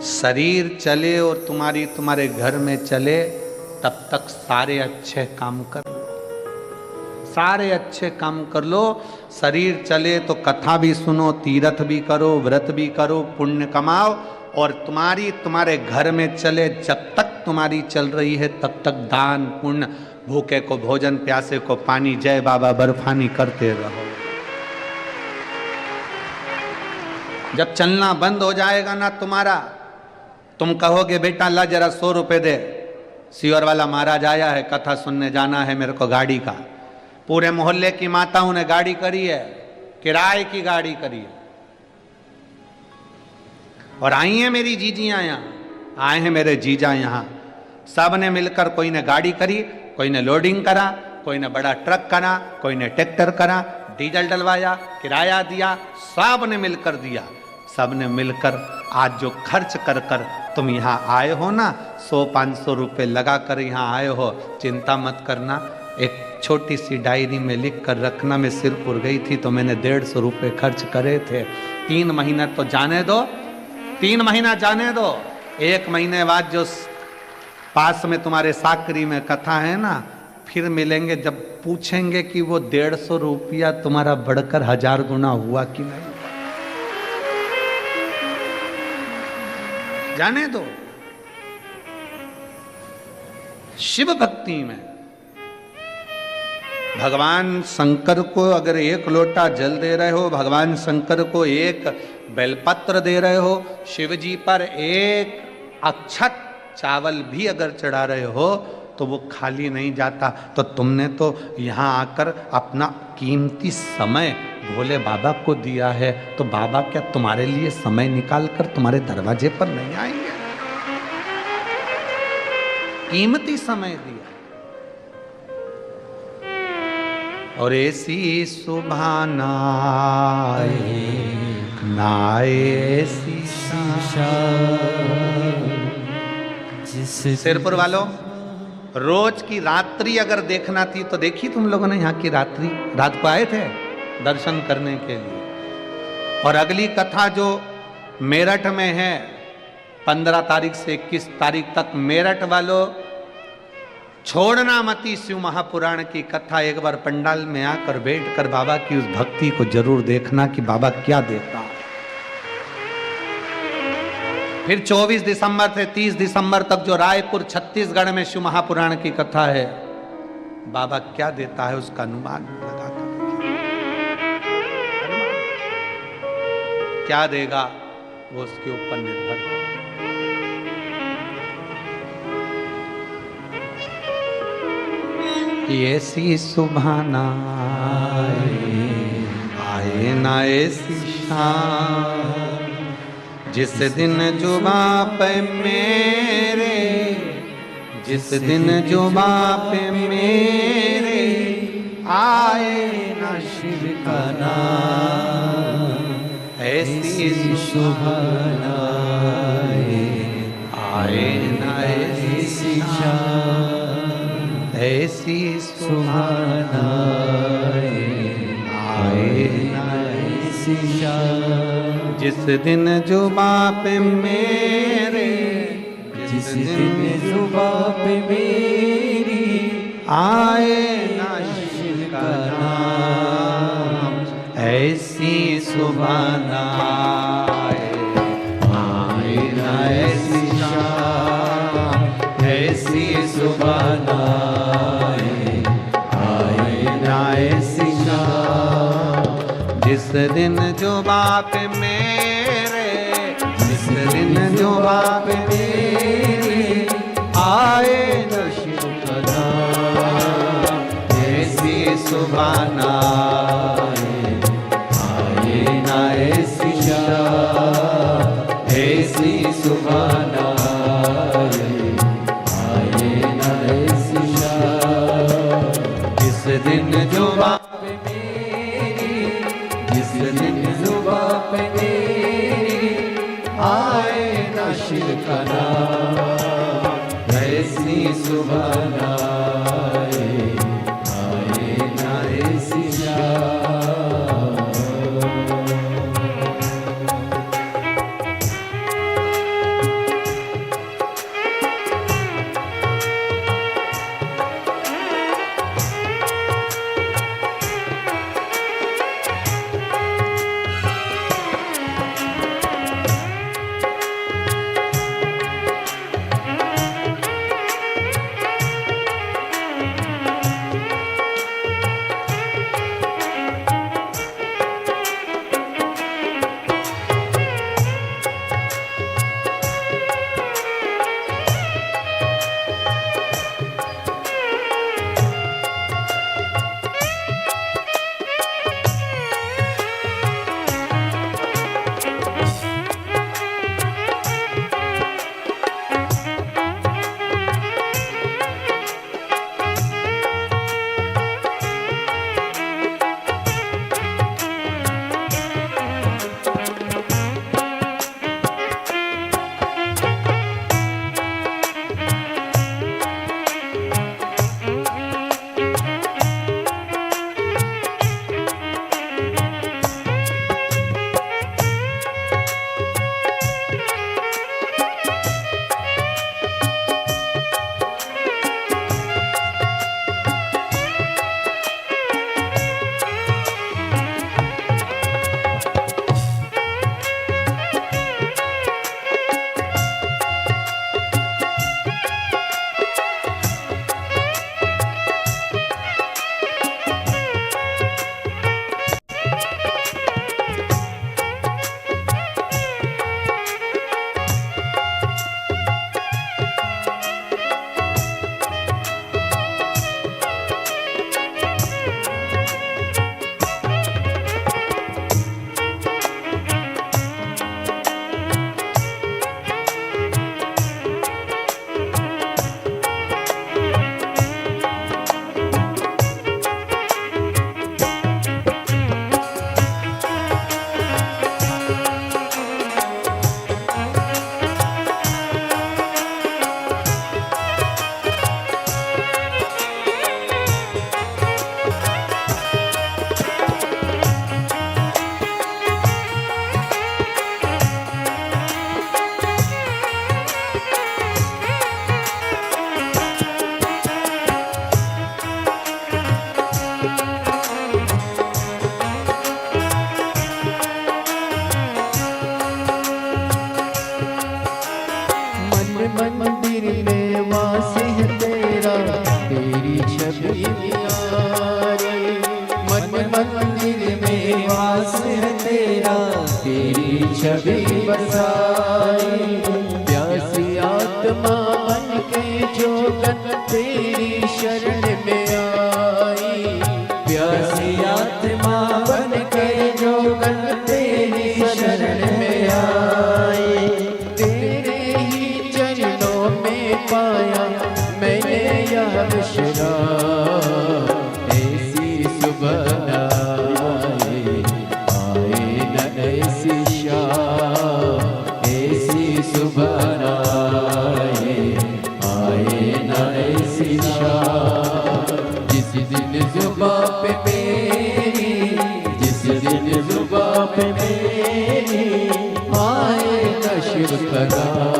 A: शरीर चले और तुम्हारी तुम्हारे घर में चले, तब तक सारे अच्छे काम कर लो, सारे अच्छे काम कर लो। शरीर चले तो कथा भी सुनो, तीर्थ भी करो, व्रत भी करो, पुण्य कमाओ। और तुम्हारी तुम्हारे घर में चले, जब तक तुम्हारी चल रही है तब तक दान पुण्य, भूखे को भोजन, प्यासे को पानी, जय बाबा बर्फानी करते रहो। जब चलना बंद हो जाएगा ना तुम्हारा, तुम कहोगे बेटा ला जरा 100 रुपए दे, सीवर वाला महाराज आया है, कथा सुनने जाना है मेरे को गाड़ी का। पूरे मोहल्ले की माताओं ने गाड़ी करी है, किराए की गाड़ी करी है, और आई हैं मेरी जीजियां यहाँ, आए हैं मेरे जीजा यहाँ। सब ने मिलकर, कोई ने गाड़ी करी, कोई ने लोडिंग करा, कोई ने बड़ा ट्रक करा, कोई ने ट्रैक्टर करा, डीजल डलवाया, किराया दिया, सब ने मिलकर दिया। सब ने मिलकर आज जो खर्च कर कर तुम यहाँ आए हो ना, 100-500 रुपये लगा कर यहाँ आए हो, चिंता मत करना। एक छोटी सी डायरी में लिख कर रखना, मैं सिरपुर गई थी तो मैंने 150 रुपये खर्च करे थे। 3 महीना तो जाने दो, 3 महीना जाने दो, 1 महीने बाद जो पास में तुम्हारे साकरी में कथा है ना, फिर मिलेंगे, जब पूछेंगे कि वो 150 रुपया तुम्हारा बढ़कर 1000 गुना हुआ कि नहीं। जाने दो। शिव भक्ति में भगवान शंकर को अगर 1 लोटा जल दे रहे हो, भगवान शंकर को 1 बेलपत्र दे रहे हो, शिव जी पर 1 अक्षत चावल भी अगर चढ़ा रहे हो, तो वो खाली नहीं जाता। तो तुमने तो यहाँ आकर अपना कीमती समय भोले बाबा को दिया है, तो बाबा क्या तुम्हारे लिए समय निकाल कर तुम्हारे दरवाजे पर नहीं आएंगे? कीमती समय दिया। और ऐसी सुबह नाए ऐसी सिरपुर वालों, रोज की रात्रि अगर देखना थी तो देखी तुम लोगों ने यहाँ की रात्रि, रात को आए थे दर्शन करने के लिए। और अगली कथा जो मेरठ में है, 15 तारीख से 21 तारीख तक, मेरठ वालों छोड़ना मती शिव महापुराण की कथा। एक बार पंडाल में आकर बैठकर बाबा की उस भक्ति को जरूर देखना कि बाबा क्या देता। फिर 24 दिसंबर से 30 दिसंबर तक जो रायपुर छत्तीसगढ़ में शिव महापुराण की कथा है, बाबा क्या देता है उसका अनुमान लगाकर क्या देगा वो उसके ऊपर निर्भर है। ऐसी सुबह ना आए ना ऐसी शाम, जिस दिन जुबा पे मेरे, जिस दिन जुबा पे मेरे आए ना शिव का नाम। ऐसी सुबह ना आए ना ऐसी शाम, ऐसी सुबह ना आए ना ऐसी शाम, जिस दिन जुबा पे मेरे, जिस दिन जुबा पे मेरी आए ना शिव का नाम। ऐसी सुबह ना आए ना ऐसी शाम, ऐसी सुबह ना आए ना ऐसी शाम, जिस दिन जुबा पे मेरे, जिस दिन जुबा पे मेरे आए न शिव का नाम। ऐसी सुबह ना आए ना ऐसी शाम, ऐसी सुबह ना आए ना ऐसी शाम, जिस दिन जुबा पे मेरी, जिस दिन जुबा
B: सुभान आए, आए न ऐसी शाम। मंदिर में वास है तेरा, तेरी छवि प्यारी। मन मंदिर में वास है तेरा, तेरी छवि बसाई। प्यासी आत्मा बन के जोगन तेरी शरण में आई। प्यासी आत्मा बन के जोगन तेरी शरण में आई। पाया मैंने यह विश्राम, ऐसी सुबह आए, आए न ऐसी शाम। ऐसी सुबह आए, आए न ऐसी शाम। जिस दिन जुबां पे मेरी, जिस दिन जुबां पे मेरी आए न शिव का नाम,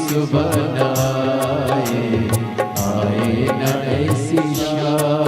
B: सुबह आए, आए न ऐसी शाम।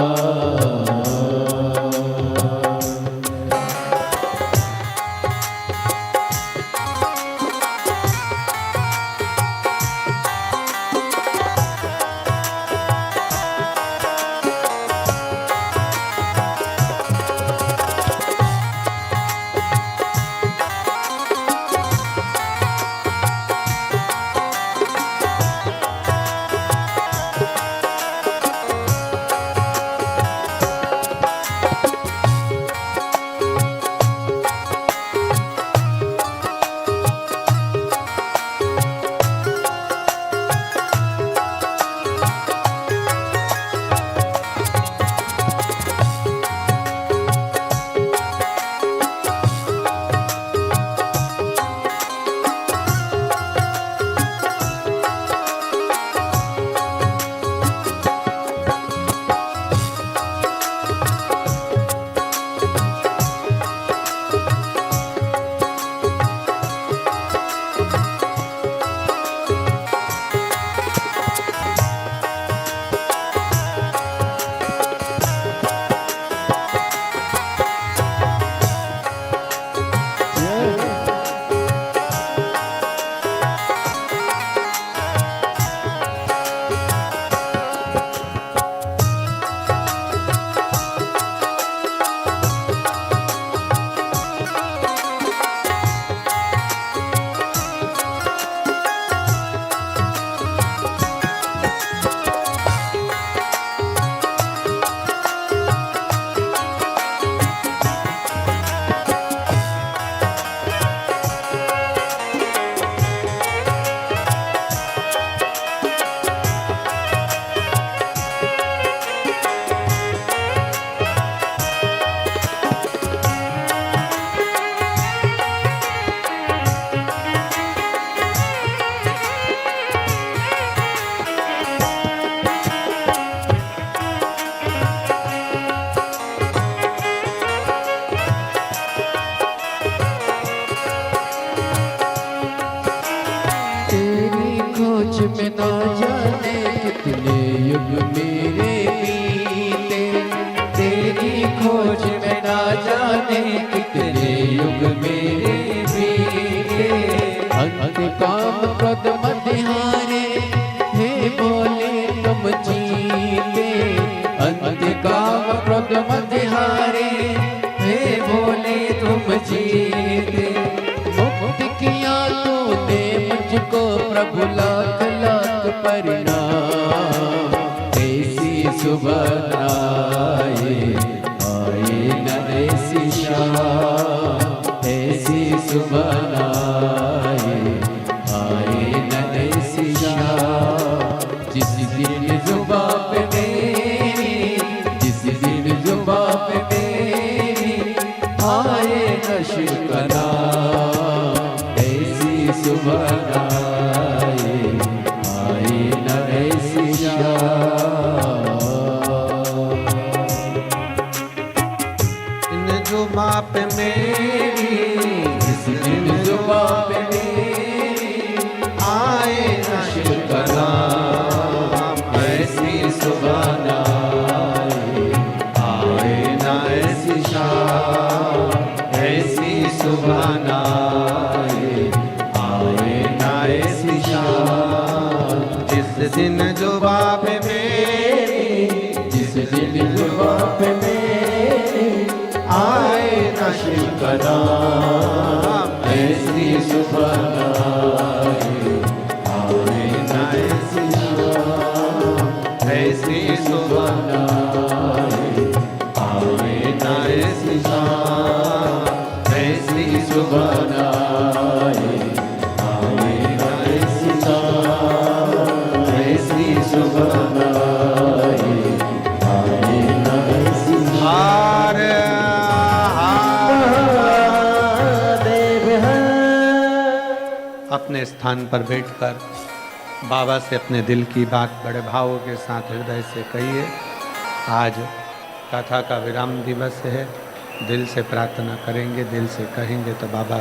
B: में ना जाने कितने युग मेरे बीते, तेरी खोज में ना जाने कितने युग मेरे बीते। अंत काम क्रोध मधिहारे, हे बोले तुम जीते। अंत काम क्रोध मधिहारे, हे बोले तुम जीते। मुक्त किया तूने मुझको प्रभु लाख लाख प्रणाम। ऐसी सुबह आए न ऐसी शाम, ऐसी सुबह आए न ऐसी शाम। जिस दिन जुबां पे मेरी, जिस दिन जुबां पे मेरी आए न शिव का नाम, ऐसी सुबह आए न ऐसी शाम।
A: इन जुबां पे मेरी,
B: जिस दिन जुबां पे मेरी
A: आए न शिव का नाम,
B: ऐसी सुबह
A: आए न ऐसी शाम, ऐसी सुबह आए न ऐसी शाम। जिस दिन जुबां पे मेरी,
B: जिस दिन जुबां पे मेरी
A: आए न शिव का नाम,
B: ऐसी सुबह
A: आए न ऐसी शाम, ऐसी सुबह आए न ऐसी शाम, ऐसी सुबह आए न ऐसी शाम, ऐसी सुबह आए न ऐसी शाम। अपने स्थान पर बैठकर बाबा से अपने दिल की बात बड़े भावों के साथ हृदय से कहिए। आज कथा का विराम दिवस है, दिल से प्रार्थना करेंगे, दिल से कहेंगे तो बाबा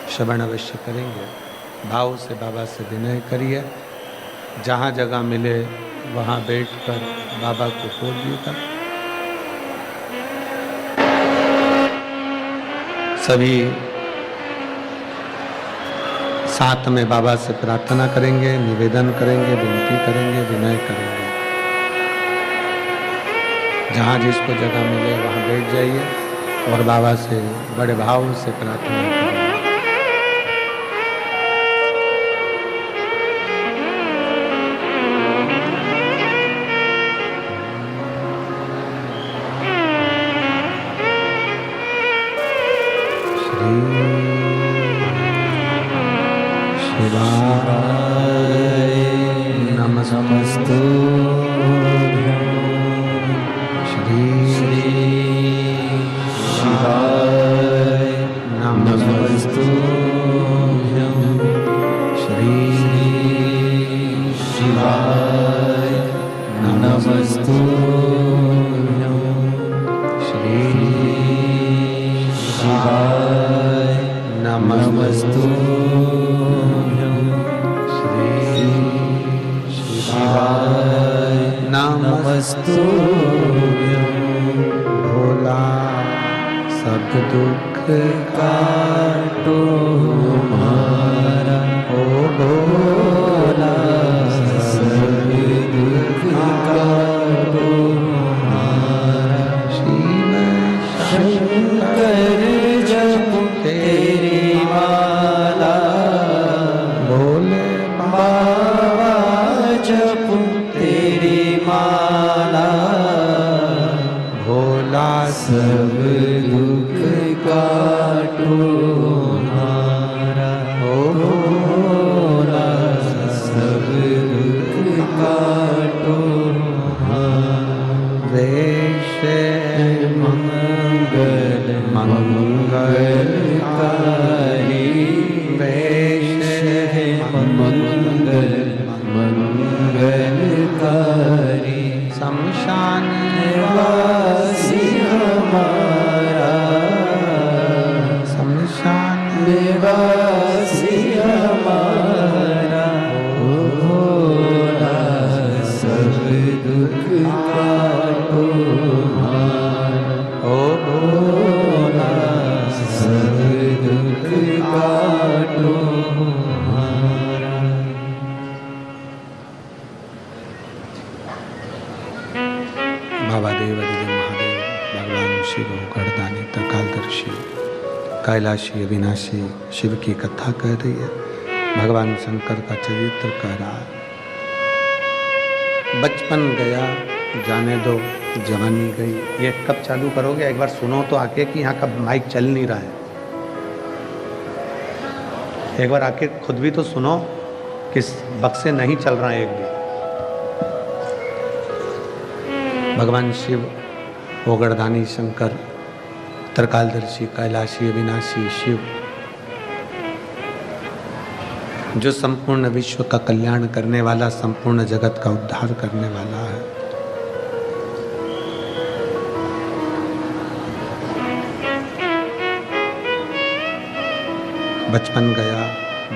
A: श्रवण अवश्य करेंगे। भाव से बाबा से विनय करिए, जहाँ जगह मिले वहाँ बैठकर बाबा को बोलिएगा। सभी साथ में बाबा से प्रार्थना करेंगे, निवेदन करेंगे, विनती करेंगे, विनय करेंगे। जहाँ जिसको जगह मिले वहाँ बैठ जाइए और बाबा से बड़े भाव से प्रार्थना करेंगे। शिवाय नमस्तु श्री शिवाय नमस्तु श्री शिवाय नमस्तु श्री शिवाय नमस्तु नमस्तु। भोला सब दुख काटो हमारा, ओ भोला सब दुख काटो हमारा। शिव शंकर जप तेरी माला, भोले बाबा जप तेरी माला। भोला सब दुख काटो हमारा, ओ भोला सब दुख काटो हमारा। वेश मंगल मंगलकारी, वेश मंगल मंगलकारी। शमशान वासी हमारा, शमशान कैलाशी अविनाशी शिव की कथा कह रही है, भगवान शंकर का चरित्र कह रहा है। बचपन गया जाने दो, जवानी गई। ये कब चालू करोगे? एक बार सुनो तो आके कि यहाँ का माइक चल नहीं रहा है। एक बार आके खुद भी तो सुनो कि बक्से नहीं चल रहा है एक भी। भगवान शिव, ओगड़दानी शंकर, त्रिकालदर्शी, कैलाशी अविनाशी शिव, जो संपूर्ण विश्व का कल्याण करने वाला, संपूर्ण जगत का उद्धार करने वाला है। बचपन गया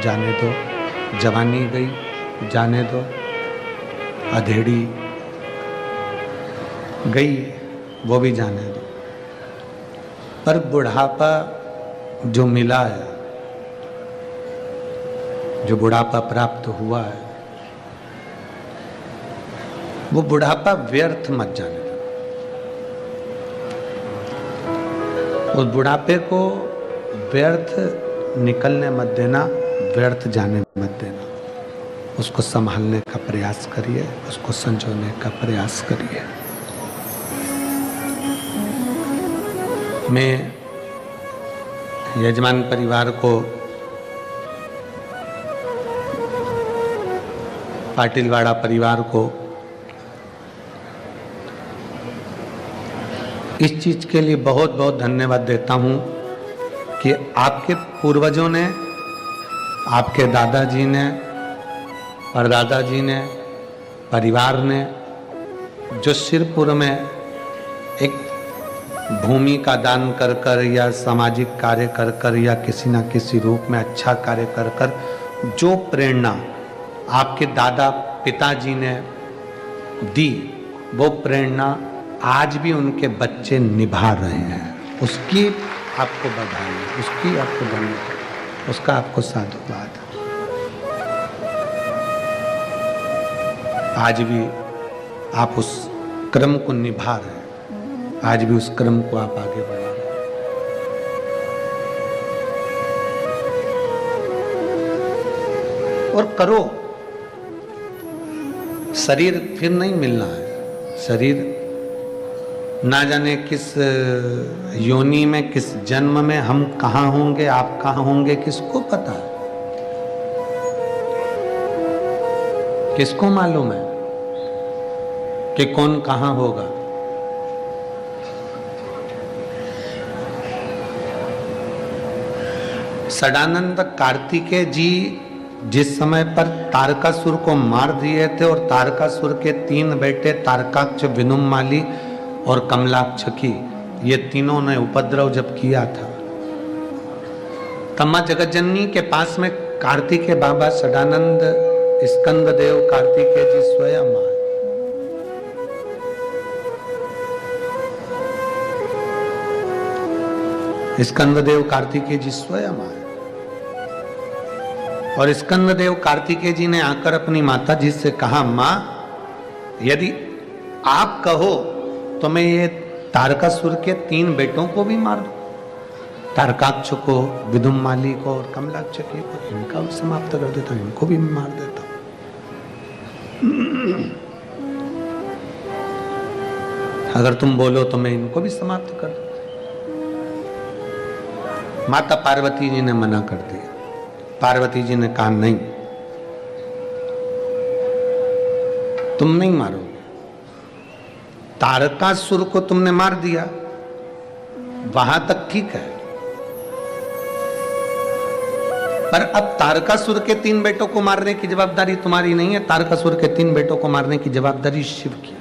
A: जाने दो, जवानी गई जाने दो, अधेड़ी गई वो भी जाने दो, पर बुढ़ापा जो मिला है, जो बुढ़ापा प्राप्त हुआ है, वो बुढ़ापा व्यर्थ मत जाने दो। उस बुढ़ापे को व्यर्थ निकलने मत देना, व्यर्थ जाने मत देना। उसको संभालने का प्रयास करिए, उसको संजोने का प्रयास करिए। मैं यजमान परिवार को, पाटिलवाड़ा परिवार को इस चीज के लिए बहुत बहुत धन्यवाद देता हूं कि आपके पूर्वजों ने, आपके दादाजी ने, परदादाजी ने, परिवार ने जो सिरपुर में एक भूमि का दान कर कर या सामाजिक कार्य कर कर या किसी न किसी रूप में अच्छा कार्य कर कर जो प्रेरणा आपके दादा पिताजी ने दी, वो प्रेरणा आज भी उनके बच्चे निभा रहे हैं। उसकी आपको बधाई, उसकी आपको धन्यवाद, उसका आपको साधुवाद। आज भी आप उस क्रम को निभा रहे हैं, आज भी उस क्रम को आप आगे बढ़ा रहे हैं। और करो। शरीर फिर नहीं मिलना है। शरीर ना जाने किस योनि में, किस जन्म में हम कहाँ होंगे, आप कहाँ होंगे, किसको पता है? किसको मालूम है कि कौन कहाँ होगा? सदानंद कार्तिकेय जी जिस समय पर तारकासुर को मार दिए थे और तारकासुर के 3 बेटे तारकाक्ष, विनुमाली और कमलाक्ष की, ये तीनों ने उपद्रव जब किया था, तब मां जगतजननी के पास में कार्तिकेय बाबा सदानंद स्कंददेव कार्तिकेय जी स्वयं आए। स्कंददेव कार्तिकेय जी स्वयं आए और स्कंददेव कार्तिकेय जी ने आकर अपनी माता जी से कहा, मां यदि आप कहो तो मैं ये तारकासुर के 3 बेटों को भी मार दूं, तारकाक्ष को, विदुमाली को और कमलाक्ष को, इनका भी समाप्त कर देता हूं, इनको भी मार देता हूं। अगर तुम बोलो तो मैं इनको भी समाप्त कर दूं। माता पार्वती जी ने मना कर दिया। पार्वती जी ने कहा, नहीं, तुम नहीं मारोगे। तारकासुर को तुमने मार दिया, वहां तक ठीक है, पर अब तारकासुर के 3 बेटों को मारने की जवाबदारी तुम्हारी नहीं है। तारकासुर के 3 बेटों को मारने की जवाबदारी शिव की है।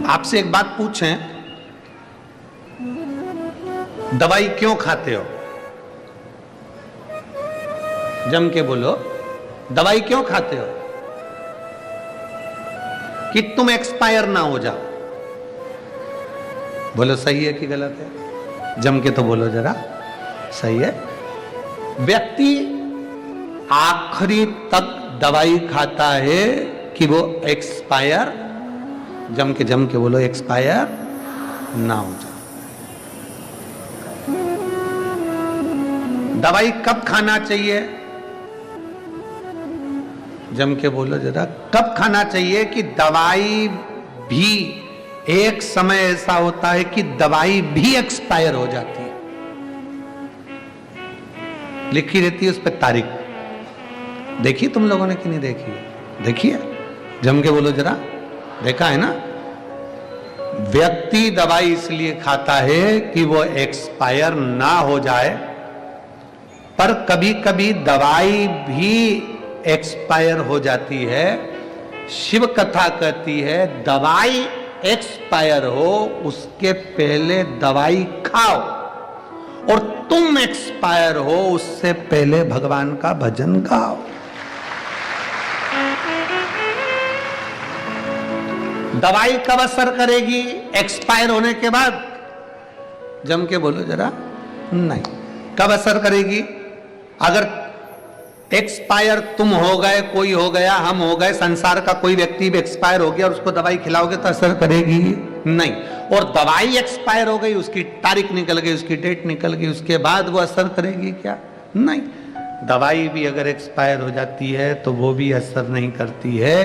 A: आपसे एक बात पूछें, दवाई क्यों खाते हो? जम के बोलो, दवाई क्यों खाते हो? कि तुम एक्सपायर ना हो जाओ। बोलो सही है कि गलत है? जम के तो बोलो जरा, सही है। व्यक्ति आखिरी तक दवाई खाता है कि वो एक्सपायर जम के बोलो एक्सपायर ना हो जाए। दवाई कब खाना चाहिए? जम के बोलो जरा, कब खाना चाहिए कि दवाई भी एक समय ऐसा होता है कि दवाई भी एक्सपायर हो जाती है, लिखी रहती है उस पर तारीख। देखी तुम लोगों ने कि नहीं देखी? देखिए, जम के बोलो जरा, देखा है ना? व्यक्ति दवाई इसलिए खाता है कि वो एक्सपायर ना हो जाए, पर कभी कभी दवाई भी एक्सपायर हो जाती है। शिव कथा कहती है दवाई एक्सपायर हो उसके पहले दवाई खाओ, और तुम एक्सपायर हो उससे पहले भगवान का भजन गाओ। दवाई कब असर करेगी? एक्सपायर होने के बाद। जम के बोलो जरा, नहीं। कब असर करेगी? अगर एक्सपायर तुम हो गए, कोई हो गया, हम हो गए, संसार का कोई व्यक्ति भी एक्सपायर हो गया और उसको दवाई खिलाओगे तो असर करेगी? नहीं। और दवाई एक्सपायर हो गई, उसकी तारीख निकल गई, उसकी डेट निकल गई, उसके बाद वो असर करेगी क्या? नहीं। दवाई भी अगर एक्सपायर हो जाती है तो वो भी असर नहीं करती है।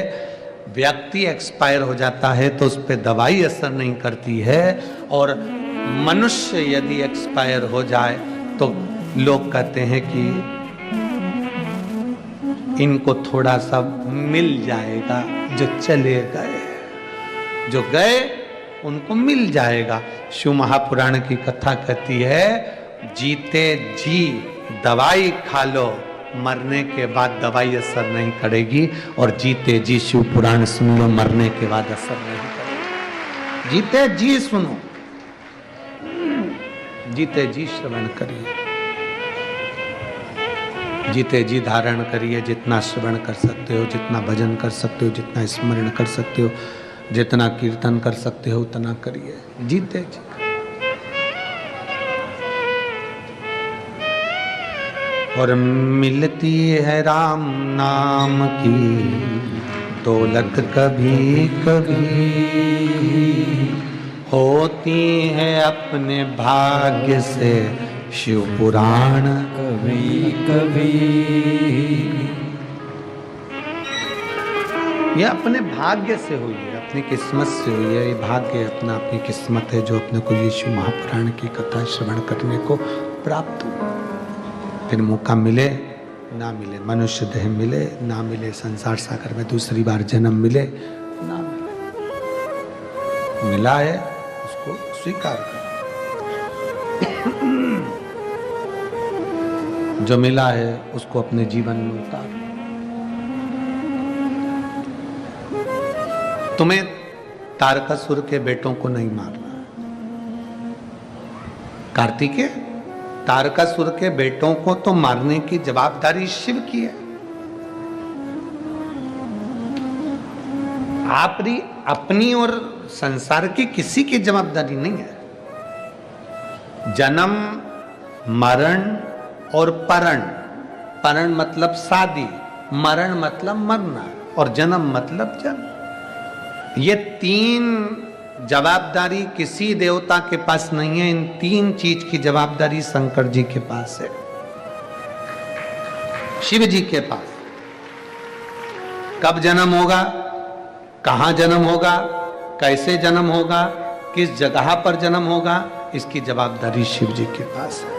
A: व्यक्ति एक्सपायर हो जाता है तो उस पर दवाई असर नहीं करती है। और मनुष्य यदि एक्सपायर हो जाए तो लोग कहते हैं कि इनको थोड़ा सा मिल जाएगा, जो चले गए, जो गए उनको मिल जाएगा। शिव महापुराण की कथा कहती है जीते जी दवाई खा लो, मरने के बाद दवाई असर नहीं करेगी। और जीते जी शिव पुराण सुन लो, मरने के बाद असर नहीं करेगी। जीते जी सुनो, जीते जी श्रवण करिए, जीते जी धारण करिए। जितना श्रवण कर सकते हो, जितना भजन कर सकते हो, जितना स्मरण कर सकते हो, जितना कीर्तन कर सकते हो उतना करिए। जीते जी। और मिलती है राम नाम की दौलत कभी कभी, होती है अपने भाग्य से शिव पुराण
B: कभी कभी।
A: ये अपने भाग्य से हुई है, अपनी किस्मत से हुई है। ये भाग्य अपना, अपनी किस्मत है जो अपने को ये शिव महापुराण की कथा श्रवण करने को प्राप्त हो। फिर मौका मिले ना मिले, मनुष्य देह मिले ना मिले, संसार सागर में दूसरी बार जन्म मिले ना मिले, मिला है उसको स्वीकार कर। जो मिला है उसको अपने जीवन में उतार। तुम्हें तारकासुर के बेटों को नहीं मारना है। कार्तिकेय, तारकासुर के बेटों को तो मारने की जवाबदारी शिव की है। आपकी अपनी और संसार की किसी की जवाबदारी नहीं है। जन्म, मरण और परण। परण मतलब शादी, मरण मतलब मरना, और जन्म मतलब जन्म। ये तीन जवाबदारी किसी देवता के पास नहीं है। इन तीन चीज की जवाबदारी शंकर जी के पास है, शिव जी के पास। कब जन्म होगा, कहां जन्म होगा, कैसे जन्म होगा, किस जगह पर जन्म होगा, इसकी जवाबदारी शिव जी के पास है।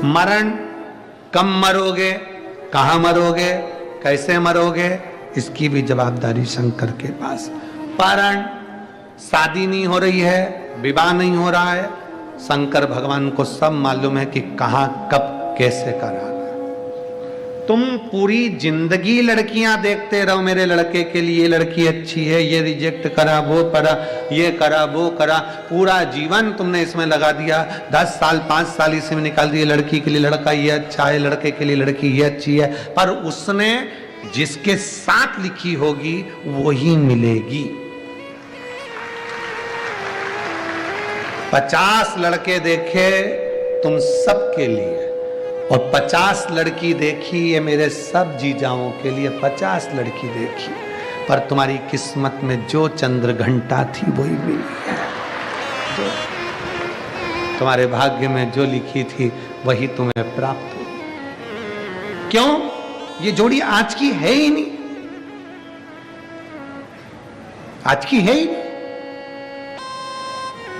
A: मरण, कब मरोगे, कहां मरोगे, कैसे मरोगे, इसकी भी जवाबदारी शंकर के पास। परण, शादी नहीं हो रही है, विवाह नहीं हो रहा है, शंकर भगवान को सब मालूम है कि कहां, कब, कैसे कराना। तुम पूरी जिंदगी लड़कियां देखते रहो, मेरे लड़के के लिए ये लड़की अच्छी है, ये रिजेक्ट करा, वो करा, ये करा, वो करा। पूरा जीवन तुमने इसमें लगा दिया, 10 साल 5 साल इसी में निकाल दिए। लड़की के लिए लड़का ये अच्छा है, लड़के के लिए लड़की ये अच्छी है, पर उसने जिसके साथ लिखी होगी वही मिलेगी। 50 लड़के देखे तुम सबके लिए, और 50 लड़की देखी ये मेरे सब जीजाओं के लिए। 50 लड़की देखी, पर तुम्हारी किस्मत में जो चंद्र घंटा थी वही मिली है। तो तुम्हारे भाग्य में जो लिखी थी वही तुम्हें प्राप्त हुई। क्यों? ये जोड़ी आज की है ही नहीं, आज की है ही नहीं।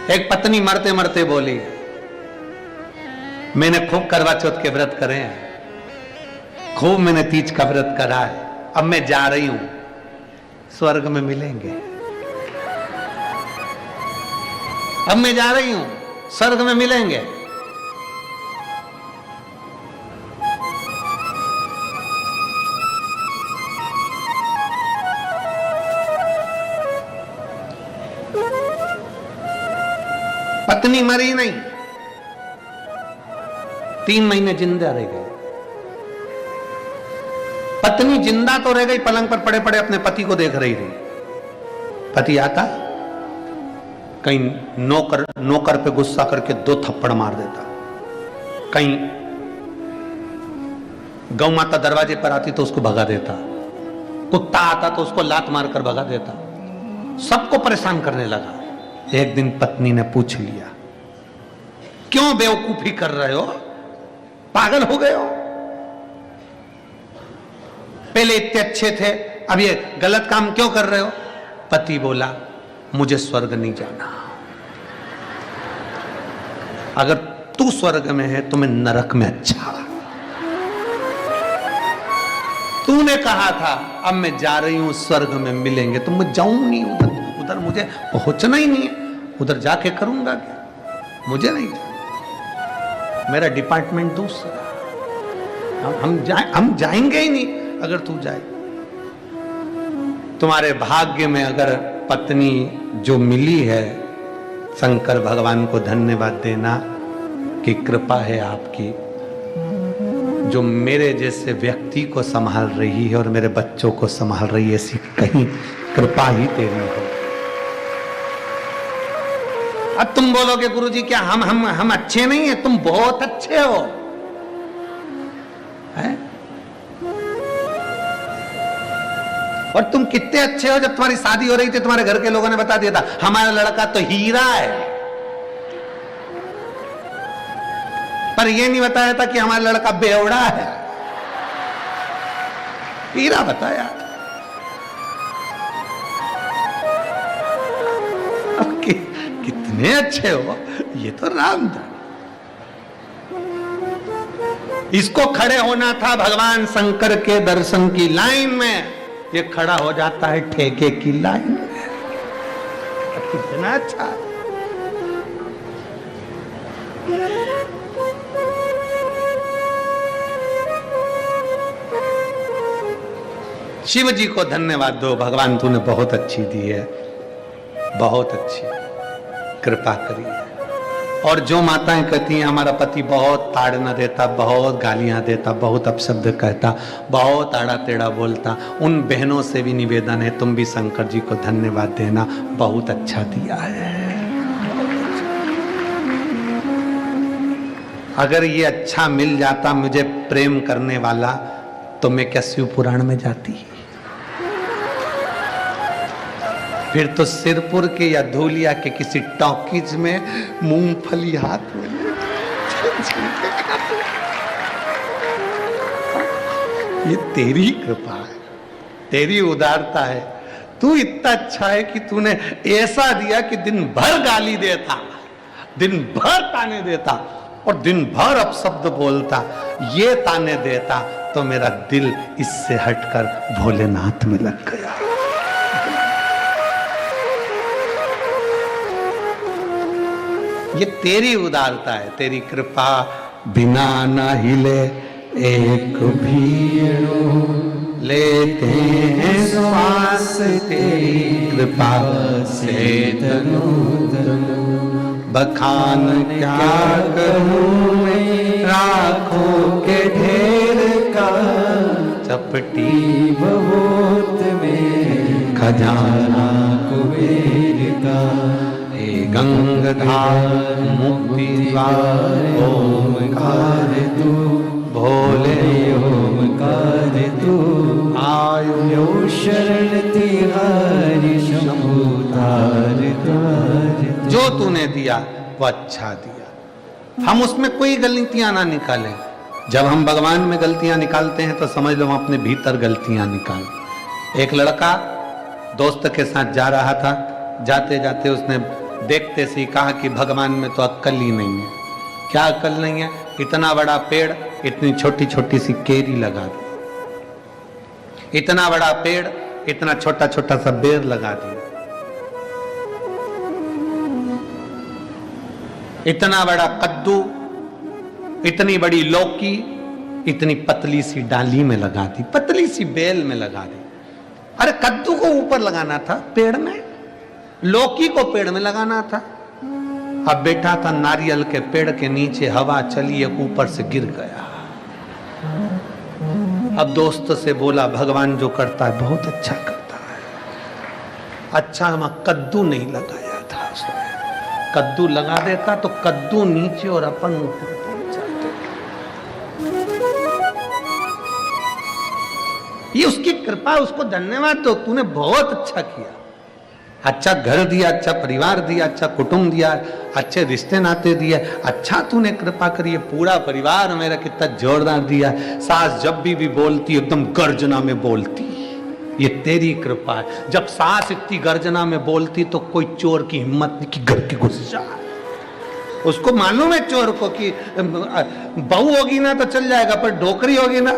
A: एक पत्नी मरते मरते बोली, मैंने खूब करवा चौथ के व्रत करे हैं, खूब मैंने तीज का व्रत करा है, अब मैं जा रही हूं, स्वर्ग में मिलेंगे। अब मैं जा रही हूं, स्वर्ग में मिलेंगे। पत्नी मरी नहीं, 3 महीने जिंदा रह गए। पत्नी जिंदा तो रह गई, पलंग पर पड़े पड़े अपने पति को देख रही थी। पति आता, कहीं नौकर पे गुस्सा करके 2 थप्पड़ मार देता, कहीं गौ माता दरवाजे पर आती तो उसको भगा देता, कुत्ता आता तो उसको लात मारकर भगा देता, सबको परेशान करने लगा। एक दिन पत्नी ने पूछ लिया, क्यों बेवकूफी कर रहे हो, पागल हो गए हो? पहले इतने अच्छे थे, अब ये गलत काम क्यों कर रहे हो? पति बोला, मुझे स्वर्ग नहीं जाना, अगर तू स्वर्ग में है तो मैं नरक में अच्छा। तूने कहा था अब मैं जा रही हूं, स्वर्ग में मिलेंगे, तो मैं जाऊं नहीं उधर मुझे पहुंचना ही नहीं है, उधर जाके करूंगा क्या? मुझे नहीं जाना, मेरा डिपार्टमेंट दूसरा, हम जाएंगे ही नहीं अगर तू जाए। तुम्हारे भाग्य में अगर पत्नी जो मिली है, शंकर भगवान को धन्यवाद देना कि कृपा है आपकी, जो मेरे जैसे व्यक्ति को संभाल रही है और मेरे बच्चों को संभाल रही है, ऐसी कहीं कृपा ही तेरी हो। अब तुम बोलोगे गुरुजी क्या हम अच्छे नहीं है? तुम बहुत अच्छे हो, है? और तुम कितने अच्छे हो, जब तुम्हारी शादी हो रही थी तुम्हारे घर के लोगों ने बता दिया था हमारा लड़का तो हीरा है, पर यह नहीं बताया था कि हमारा लड़का बेवड़ा है। हीरा बताया। अब कितने अच्छे हो, ये तो राम था। इसको खड़े होना था भगवान शंकर के दर्शन की लाइन में, ये खड़ा हो जाता है ठेके की लाइन में। कितना अच्छा है। शिव जी को धन्यवाद दो, भगवान तूने बहुत अच्छी दी है, बहुत अच्छी कृपा करी है। और जो माताएं कहती हैं हमारा पति बहुत ताड़ना देता, बहुत गालियां देता, बहुत अपशब्द कहता, बहुत आड़ा टेढ़ा बोलता, उन बहनों से भी निवेदन है तुम भी शंकर जी को धन्यवाद देना, बहुत अच्छा दिया है। अगर ये अच्छा मिल जाता मुझे प्रेम करने वाला, तो मैं क्या शिव पुराण में जाती? फिर तो सिरपुर के या धूलिया के किसी टॉकीज में मूंगफली हाथ में ये तेरी कृपा है, तेरी उदारता है। तू इतना अच्छा है कि तूने ऐसा दिया कि दिन भर गाली देता, दिन भर ताने देता और दिन भर अपशब्द बोलता, ये ताने देता तो मेरा दिल इससे हटकर भोलेनाथ में लग गया। ये तेरी उदारता है, तेरी कृपा। बिना न हिले एक भी लेते हैं श्वास, तेरी कृपा से तनु बखान क्या करूं मैं राखों के ढेर का, चपटी बहुत में खजाना कुबेर का, गंगाधार मुक्ति द्वार ओमकार तू, भोले ओमकार तू, आयो।
B: यो शरण तिहारी शंभु तार तार।
A: जो तूने दिया वो अच्छा दिया, हम उसमें कोई गलतियां ना निकालें। जब हम भगवान में गलतियां निकालते हैं तो समझ लो हम अपने भीतर गलतियां निकाल। एक लड़का दोस्त के साथ जा रहा था, जाते जाते उसने देखते से कहा कि भगवान में तो अक्ल ही नहीं है। क्या अक्ल नहीं है? इतना बड़ा पेड़ इतनी छोटी छोटी सी केरी लगा दी, इतना बड़ा पेड़ इतना छोटा छोटा सा बेर लगा दिया, इतना बड़ा कद्दू इतनी बड़ी लौकी इतनी पतली सी डाली में लगा दी, पतली सी बेल में लगा दी। अरे कद्दू को ऊपर लगाना था पेड़ में, लौकी को पेड़ में लगाना था। अब बैठा था नारियल के पेड़ के नीचे, हवा चली एक ऊपर से गिर गया। अब दोस्त से बोला भगवान जो करता है बहुत अच्छा करता है। अच्छा हम कद्दू नहीं लगाया था उसने, कद्दू लगा देता तो कद्दू नीचे और अपन ऊपर पहुंच जाते। ये उसकी कृपा, उसको धन्यवाद दो, तूने बहुत अच्छा किया। अच्छा घर दिया, अच्छा परिवार दिया, अच्छा कुटुंब दिया, अच्छे रिश्ते नाते दिए, अच्छा तूने कृपा करी। है पूरा परिवार मेरा कितना जोरदार दिया। सास जब भी बोलती एकदम गर्जना में बोलती, ये तेरी कृपा है। जब सास इतनी गर्जना में बोलती तो कोई चोर की हिम्मत नहीं कि घर के घुस जा। उसको मालूम है चोर को कि बहू होगी ना तो चल जाएगा, पर डोकरी होगी ना,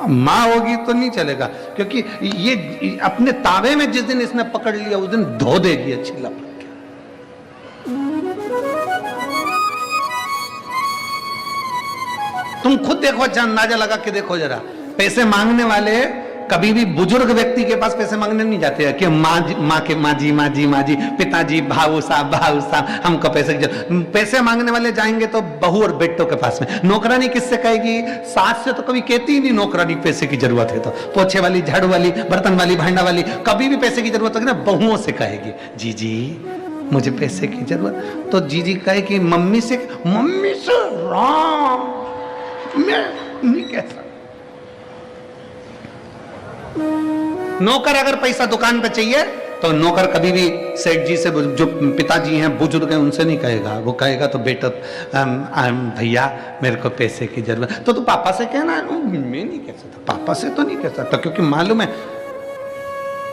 A: माँ होगी तो नहीं चलेगा, क्योंकि ये अपने तावे में जिस दिन इसने पकड़ लिया उस दिन धो देगी अच्छी लपट के। तुम खुद देखो, अच्छा अंदाजा लगा के देखो जरा। पैसे मांगने वाले कभी भी बुजुर्ग व्यक्ति के पास पैसे मांगने नहीं जाते हैं कि माँ के माँ जी, पिताजी, भाऊ साहब हमको पैसे मांगने वाले जाएंगे तो बहू और बेटों के पास में। नौकरानी किससे कहेगी? सास से तो कभी कहती ही नहीं नौकरानी पैसे की जरूरत है तो। पोछे वाली, झाड़ू वाली, बर्तन वाली, भांडा वाली कभी भी पैसे की जरूरत होगी ना बहुओं से कहेगी जी मुझे पैसे की जरूरत। तो जी कहे कि मम्मी से राम मैं नहीं कह सकता। नौकर अगर पैसा दुकान पे चाहिए तो नौकर कभी भी सेठ जी से, जो पिताजी हैं बुजुर्ग हैं, उनसे नहीं कहेगा। वो कहेगा तो बेटा भैया मेरे को पैसे की जरूरत, तो तू पापा से कहना। मैं नहीं कह सकता, पापा से तो नहीं कह सकता, क्योंकि मालूम है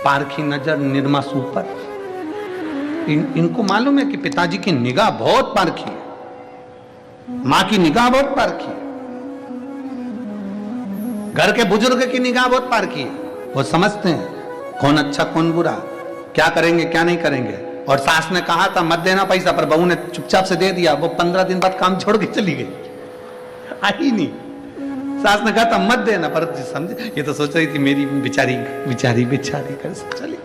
A: पारखी नजर निरमा सुपर। इनको मालूम है कि पिताजी की निगाह बहुत पारखी है, माँ की निगाह बहुत पारखी है, घर के बुजुर्ग की निगाह बहुत पारखी है। वो समझते हैं कौन अच्छा कौन बुरा, क्या करेंगे क्या नहीं करेंगे। और सास ने कहा था मत देना पैसा, पर बहू ने चुपचाप से दे दिया। वो 15 दिन बाद काम छोड़ के चली गई, आई नहीं। सास ने कहा था मत देना, पर समझे ये तो सोच रही थी मेरी बेचारी कर चली।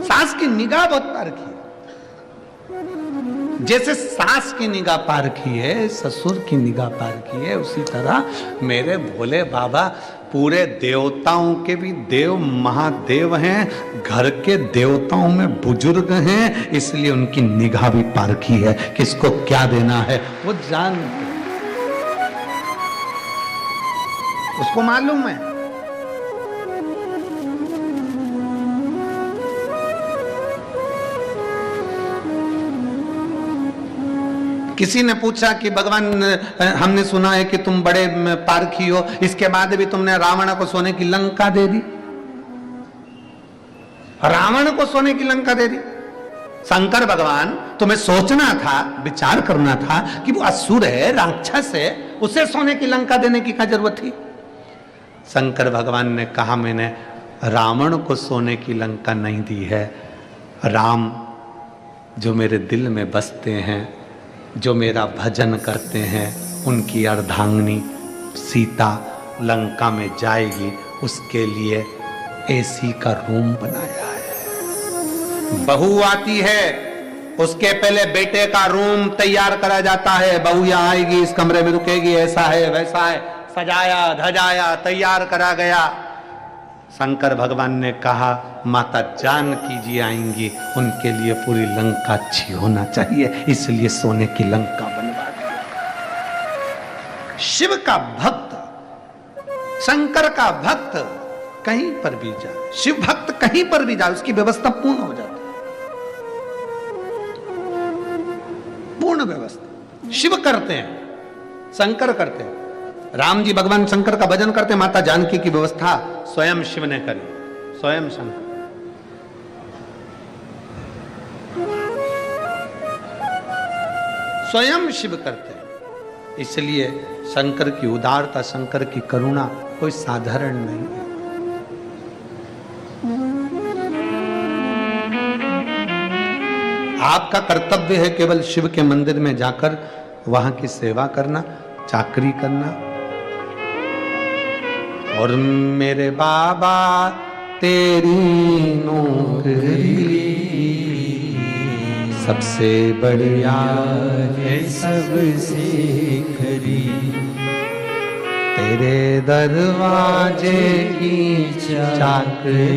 A: सास की निगाह बहुत पारखी है। जैसे सास की निगाह पारखी है, ससुर की निगाह पारखी है, उसी तरह मेरे भोले बाबा पूरे देवताओं के भी देव महादेव हैं, घर के देवताओं में बुजुर्ग हैं, इसलिए उनकी निगाह भी पारखी है। किसको क्या देना है वो जानते, उसको मालूम है। किसी ने पूछा कि भगवान हमने सुना है कि तुम बड़े पारखी हो, इसके बाद भी तुमने रावण को सोने की लंका दे दी। रावण को सोने की लंका दे दी। शंकर भगवान तुम्हें सोचना था, विचार करना था कि वो असुर है, राक्षस है, उसे सोने की लंका देने की क्या जरूरत थी। शंकर भगवान ने कहा मैंने रावण को सोने की लंका नहीं दी है, राम जो मेरे दिल में बसते हैं, जो मेरा भजन करते हैं, उनकी अर्धांगिनी सीता लंका में जाएगी, उसके लिए एसी का रूम बनाया है। बहू आती है उसके पहले बेटे का रूम तैयार करा जाता है। बहू यहाँ आएगी, इस कमरे में रुकेगी, ऐसा है वैसा है, सजाया धजाया तैयार करा गया। शंकर भगवान ने कहा माता जानकी जी आएंगी, उनके लिए पूरी लंका अच्छी होना चाहिए, इसलिए सोने की लंका बनवा दी। शिव का भक्त शंकर का भक्त कहीं पर भी जाए, शिव भक्त कहीं पर भी जाए, उसकी व्यवस्था पूर्ण हो जाती है। पूर्ण व्यवस्था शिव करते हैं, शंकर करते हैं। राम जी भगवान शंकर का भजन करते हैं, माता जानकी की व्यवस्था स्वयं शिव ने करी, स्वयं शंकर। स्वयं शिव करते हैं। इसलिए शंकर की उदारता, शंकर की करुणा कोई साधारण नहीं है। आपका कर्तव्य है केवल शिव के मंदिर में जाकर वहां की सेवा करना, चाकरी करना। और मेरे बाबा तेरी नौकरी सबसे बढ़िया
B: है सबसे खरी,
A: तेरे दरवाजे की चाकरी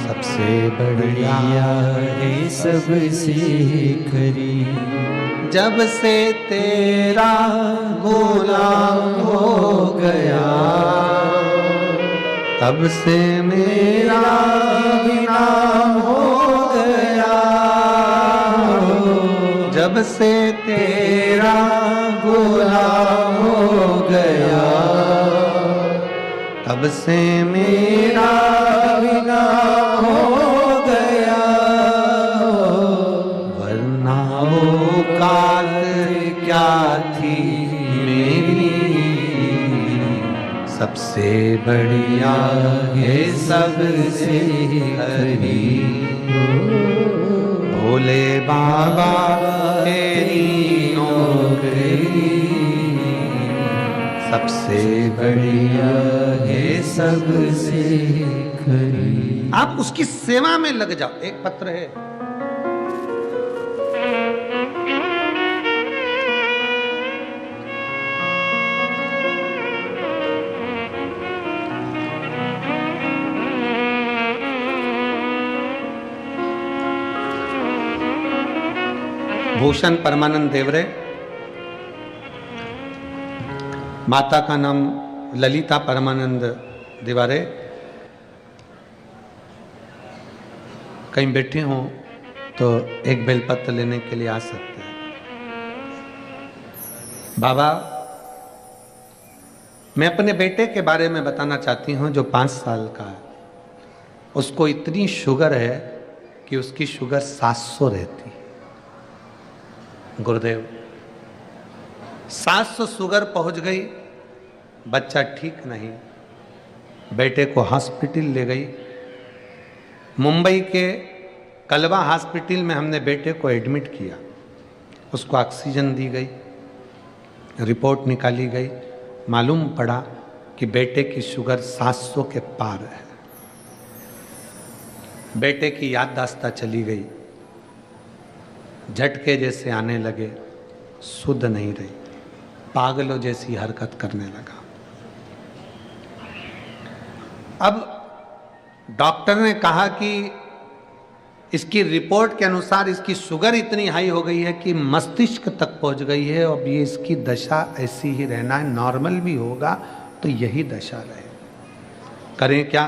A: सबसे बढ़िया
B: है सबसे खरी।
A: जब से तेरा गुलाम हो गया, तब से मेरा भी नाम हो गया। जब से तेरा गुलाम हो गया, तब से मेरा भी नाम हो गया। वरना औकात क्या थी मेरी, सबसे बढ़िया है सबसे खरी। भोले बाबा तेरी नौकरी सबसे बढ़िया
B: है सबसे खरी।
A: आप उसकी सेवा में लग जाओ। एक पत्र है, भूषण परमानंद देवरे, माता का नाम ललिता परमानंद दिवारे। कहीं बैठे हों तो एक बेलपत्र लेने के लिए आ सकते हैं। बाबा, मैं अपने बेटे के बारे में बताना चाहती हूं जो 5 साल का है। उसको इतनी शुगर है कि उसकी शुगर 700 रहती है। गुरुदेव, 700 शुगर पहुंच गई, बच्चा ठीक नहीं। बेटे को हॉस्पिटल ले गई। मुंबई के कलवा हॉस्पिटल में हमने बेटे को एडमिट किया। उसको ऑक्सीजन दी गई, रिपोर्ट निकाली गई। मालूम पड़ा कि बेटे की शुगर 700 के पार है। बेटे की याददाश्त चली गई, झटके जैसे आने लगे, शुद्ध नहीं रही, पागलों जैसी हरकत करने लगा। अब डॉक्टर ने कहा कि इसकी रिपोर्ट के अनुसार इसकी शुगर इतनी हाई हो गई है कि मस्तिष्क तक पहुंच गई है। अब ये इसकी दशा ऐसी ही रहना है, नॉर्मल भी होगा तो यही दशा रहे। करें क्या?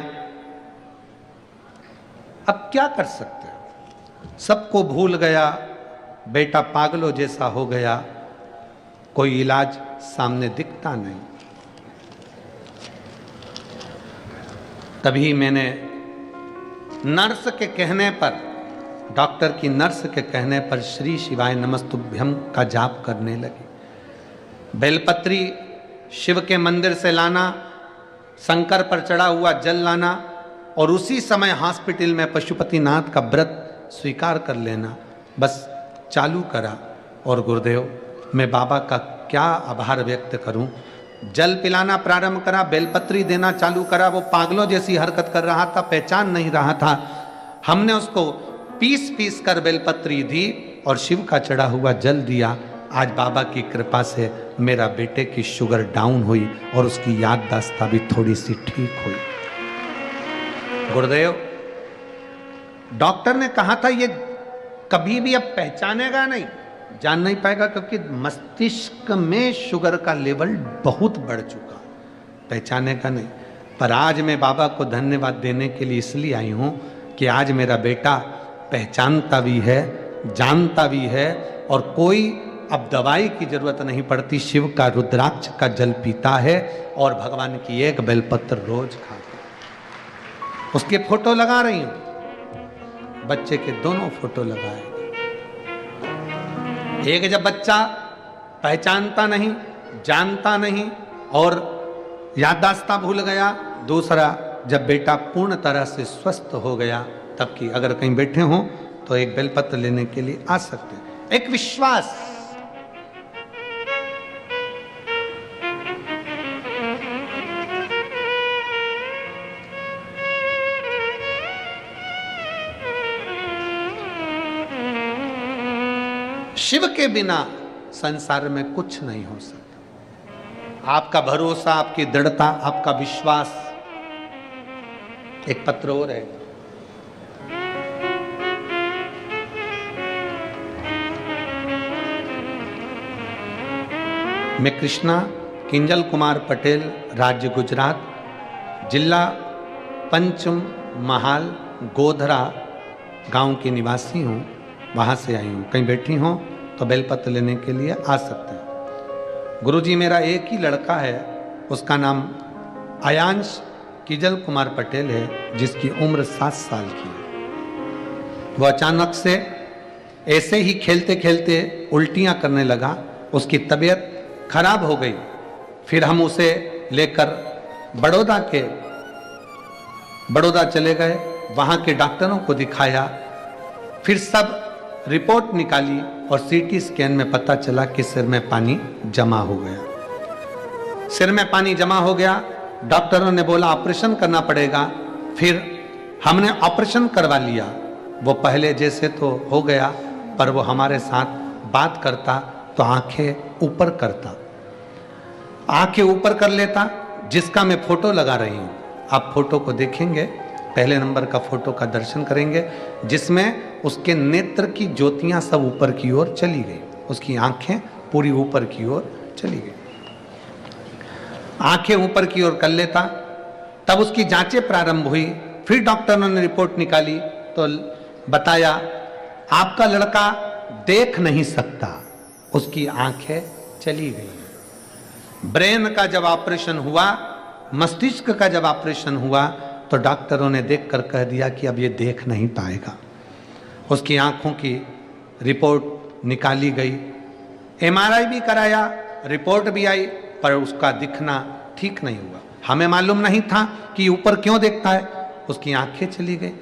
A: अब क्या कर सकते हैं? सबको भूल गया, बेटा पागलों जैसा हो गया, कोई इलाज सामने दिखता नहीं। तभी मैंने नर्स के कहने पर, डॉक्टर की नर्स के कहने पर श्री शिवाय नमस्तुभ्यम का जाप करने लगी। बेलपत्री शिव के मंदिर से लाना, शंकर पर चढ़ा हुआ जल लाना और उसी समय हॉस्पिटल में पशुपतिनाथ का व्रत स्वीकार कर लेना, बस चालू करा। और गुरुदेव, मैं बाबा का क्या आभार व्यक्त करूं। जल पिलाना प्रारंभ करा, बेलपत्री देना चालू करा। वो पागलों जैसी हरकत कर रहा था, पहचान नहीं रहा था। हमने उसको पीस पीस कर बेलपत्री दी और शिव का चढ़ा हुआ जल दिया। आज बाबा की कृपा से मेरा बेटे की शुगर डाउन हुई और उसकी याददाश्त भी थोड़ी सी ठीक हुई। गुरुदेव, डॉक्टर ने कहा था ये कभी भी अब पहचानेगा नहीं, जान नहीं पाएगा, क्योंकि मस्तिष्क में शुगर का लेवल बहुत बढ़ चुका, पहचाने का नहीं। पर आज मैं बाबा को धन्यवाद देने के लिए इसलिए आई हूं कि आज मेरा बेटा पहचानता भी है, जानता भी है, और कोई अब दवाई की जरूरत नहीं पड़ती। शिव का रुद्राक्ष का जल पीता है और भगवान की एक बेलपत्र रोज खाता। उसके फोटो लगा रही हूं, बच्चे के दोनों फोटो लगाए। एक जब बच्चा पहचानता नहीं, जानता नहीं और याददाश्त भूल गया, दूसरा जब बेटा पूर्ण तरह से स्वस्थ हो गया, तब की अगर कहीं बैठे हों तो एक बेलपत्र लेने के लिए आ सकते हैं। एक विश्वास, शिव के बिना संसार में कुछ नहीं हो सकता। आपका भरोसा, आपकी दृढ़ता, आपका विश्वास। एक पत्र और है, मैं कृष्णा किंजल कुमार पटेल, राज्य गुजरात, जिला पंचम महाल गोधरा गांव की निवासी हूँ, वहाँ से आई हूँ। कहीं बैठी हो तो बेलपत्र लेने के लिए आ सकते हैं। गुरुजी, मेरा एक ही लड़का है, उसका नाम आयांश किजल कुमार पटेल है, जिसकी उम्र 7 साल की है। वह अचानक से ऐसे ही खेलते खेलते उल्टियाँ करने लगा, उसकी तबीयत खराब हो गई। फिर हम उसे लेकर बड़ौदा चले गए, वहाँ के डॉक्टरों को दिखाया, फिर सब रिपोर्ट निकाली और सीटी स्कैन में पता चला कि सिर में पानी जमा हो गया। सिर में पानी जमा हो गया, डॉक्टरों ने बोला ऑपरेशन करना पड़ेगा। फिर हमने ऑपरेशन करवा लिया। वो पहले जैसे तो हो गया, पर वो हमारे साथ बात करता तो आंखें ऊपर करता, आंखें ऊपर कर लेता, जिसका मैं फोटो लगा रही हूँ। आप फोटो को देखेंगे, पहले नंबर का फोटो का दर्शन करेंगे, जिसमें उसके नेत्र की ज्योतियां सब ऊपर की ओर चली गई, उसकी आंखें पूरी ऊपर की ओर चली गई। आंखें ऊपर की ओर कर लेता, तब उसकी जांचें प्रारंभ हुई। फिर डॉक्टरों ने रिपोर्ट निकाली तो बताया आपका लड़का देख नहीं सकता, उसकी आंखें चली गई। ब्रेन का जब ऑपरेशन हुआ, मस्तिष्क का जब ऑपरेशन हुआ, तो डॉक्टरों ने देखकर कह दिया कि अब ये देख नहीं पाएगा। उसकी आंखों की रिपोर्ट निकाली गई, एमआरआई भी कराया, रिपोर्ट भी आई, पर उसका दिखना ठीक नहीं हुआ। हमें मालूम नहीं था कि ऊपर क्यों देखता है, उसकी आंखें चली गई।